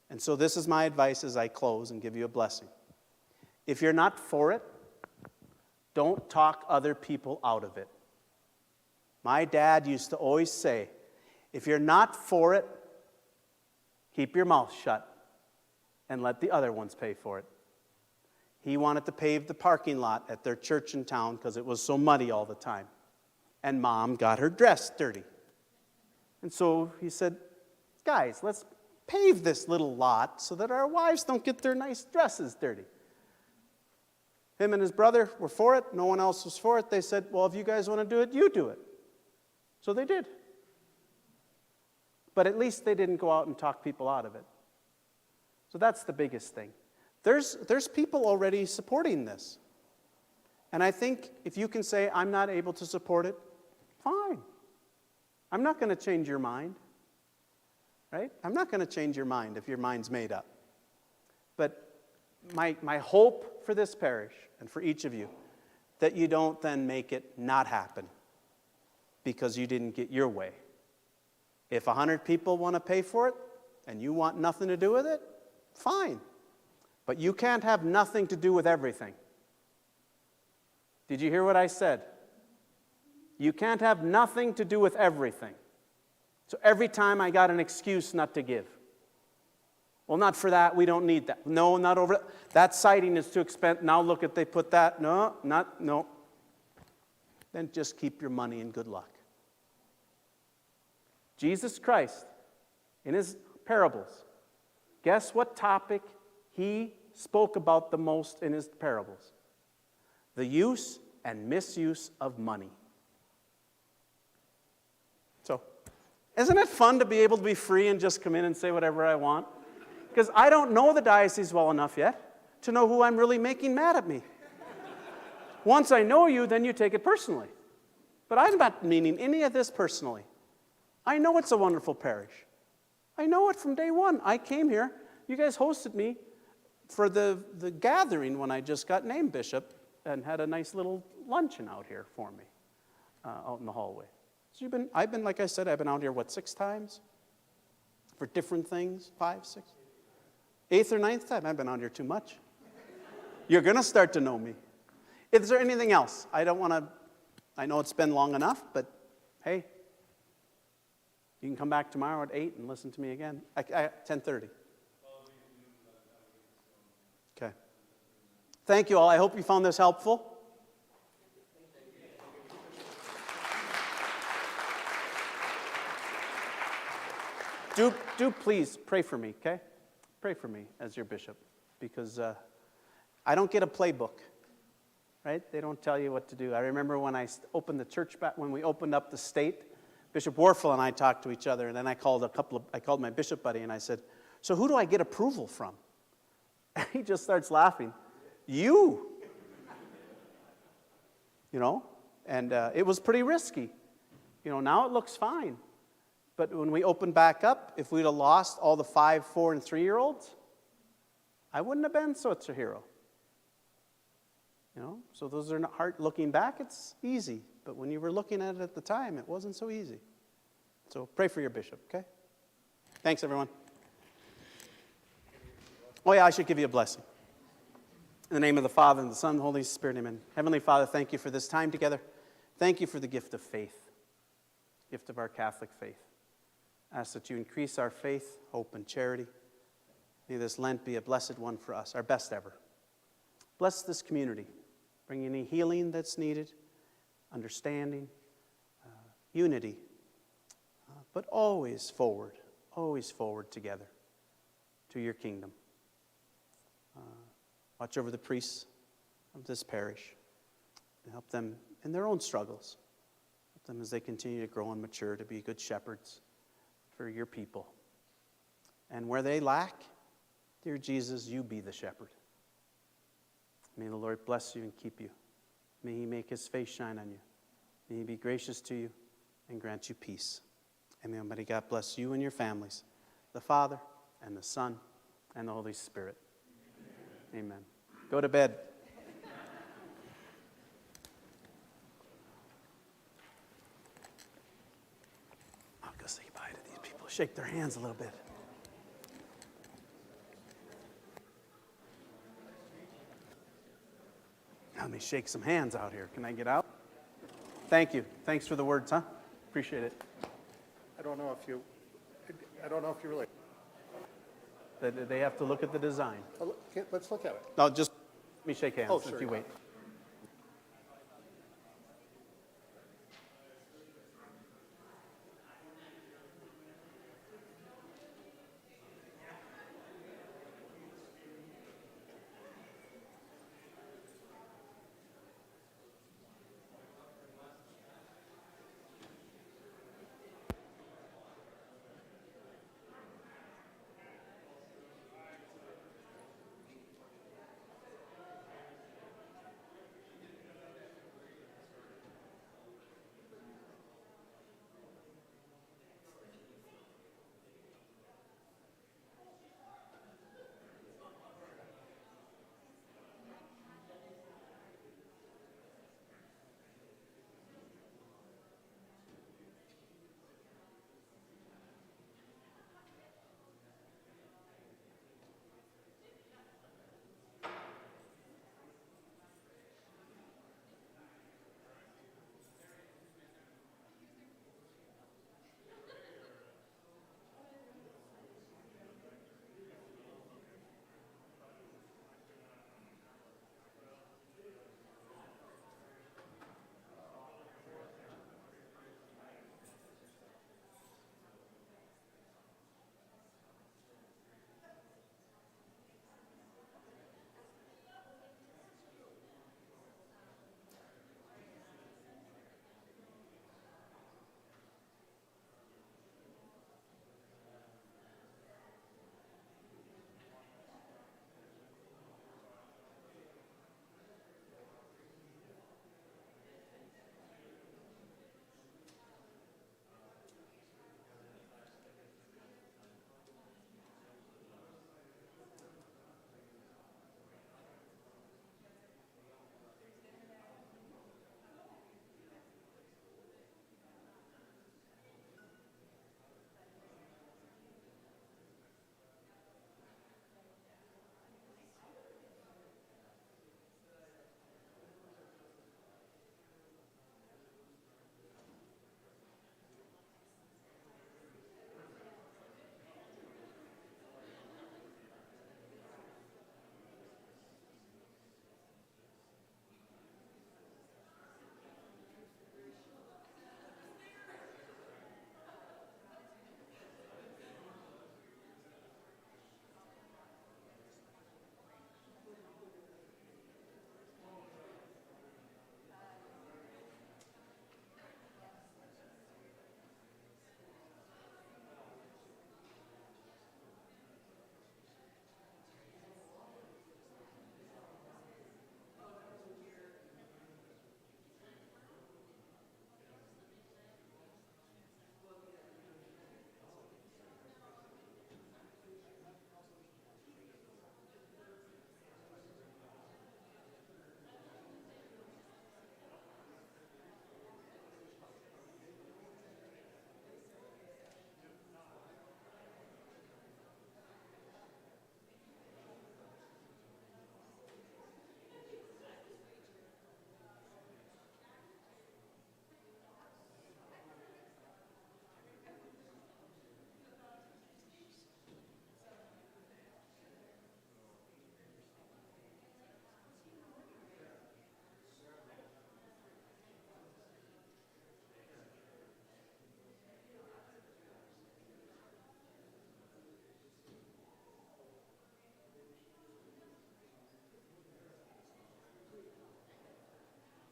Speaker 1: And so this is my advice as I close and give you a blessing. If you're not for it, don't talk other people out of it. My dad used to always say, if you're not for it, keep your mouth shut and let the other ones pay for it. He wanted to pave the parking lot at their church in town because it was so muddy all the time. And Mom got her dress dirty. And so he said, guys, let's pave this little lot so that our wives don't get their nice dresses dirty. Him and his brother were for it. No one else was for it. They said, well, if you guys want to do it, you do it. So they did. But at least they didn't go out and talk people out of it. So that's the biggest thing. There's people already supporting this. And I think if you can say, I'm not able to support it, fine. I'm not going to change your mind. Right? I'm not going to change your mind if your mind's made up. But my hope for this parish and for each of you, that you don't then make it not happen because you didn't get your way. If 100 people want to pay for it and you want nothing to do with it, fine. But you can't have nothing to do with everything. Did you hear what I said? You can't have nothing to do with everything. So every time I got an excuse not to give. Well, not for that, we don't need that. No, not over that. That siding is too expensive. Now look at, they put that. No. then just keep your money and good luck. Jesus Christ, in his parables, guess what topic he spoke about the most in his parables? The use and misuse of money. So, isn't it fun to be able to be free and just come in and say whatever I want? Because I don't know the diocese well enough yet to know who I'm really making mad at me. Once I know you, then you take it personally. But I'm not meaning any of this personally. I know it's a wonderful parish. I know it from day one. I came here. You guys hosted me for the gathering when I just got named bishop and had a nice little luncheon out here for me, out in the hallway. So I've been, like I said, I've been out here, 6 times? For different things, 5, 6? 8th or 9th time, I've been out here too much. You're going to start to know me. Is there anything else? I know it's been long enough, but hey, you can come back tomorrow at 8 and listen to me again. 10:30. Okay. Thank you all. I hope you found this helpful. Do please pray for me, okay? Pray for me as your bishop, because I don't get a playbook, right? They don't tell you what to do. I remember when I opened the church back, when we opened up the state, Bishop Warfel and I talked to each other, and then I called my bishop buddy and I said, so who do I get approval from? And he just starts laughing. You! You know? And it was pretty risky. You know, now it looks fine. But when we opened back up, if we'd have lost all the 5, 4, and 3-year-olds, I wouldn't have been such a hero. You know, so those are not hard. Looking back, it's easy. But when you were looking at it at the time, it wasn't so easy. So pray for your bishop, okay? Thanks, everyone. Oh, yeah, I should give you a blessing. In the name of the Father, and the Son, and the Holy Spirit, amen. Heavenly Father, thank you for this time together. Thank you for the gift of faith, gift of our Catholic faith. I ask that you increase our faith, hope, and charity. May this Lent be a blessed one for us, our best ever. Bless this community. Bring any healing that's needed, understanding, unity, but always forward together to your kingdom. Watch over the priests of this parish and help them in their own struggles. Help them as they continue to grow and mature to be good shepherds for your people. And where they lack, dear Jesus, you be the shepherd. May the Lord bless you and keep you. May he make his face shine on you. May he be gracious to you and grant you peace. And may Almighty God bless you and your families, the Father and the Son and the Holy Spirit. Amen. Go to bed. I'll go say bye to these people. Shake their hands a little bit. Let me shake some hands out here. Can I get out? Thank you. Thanks for the words, huh? Appreciate it.
Speaker 13: I don't know if you really.
Speaker 1: They have to look at the design.
Speaker 13: Let's look at it.
Speaker 1: No, just let me shake hands
Speaker 13: Oh,
Speaker 1: if
Speaker 13: sure.
Speaker 1: you wait.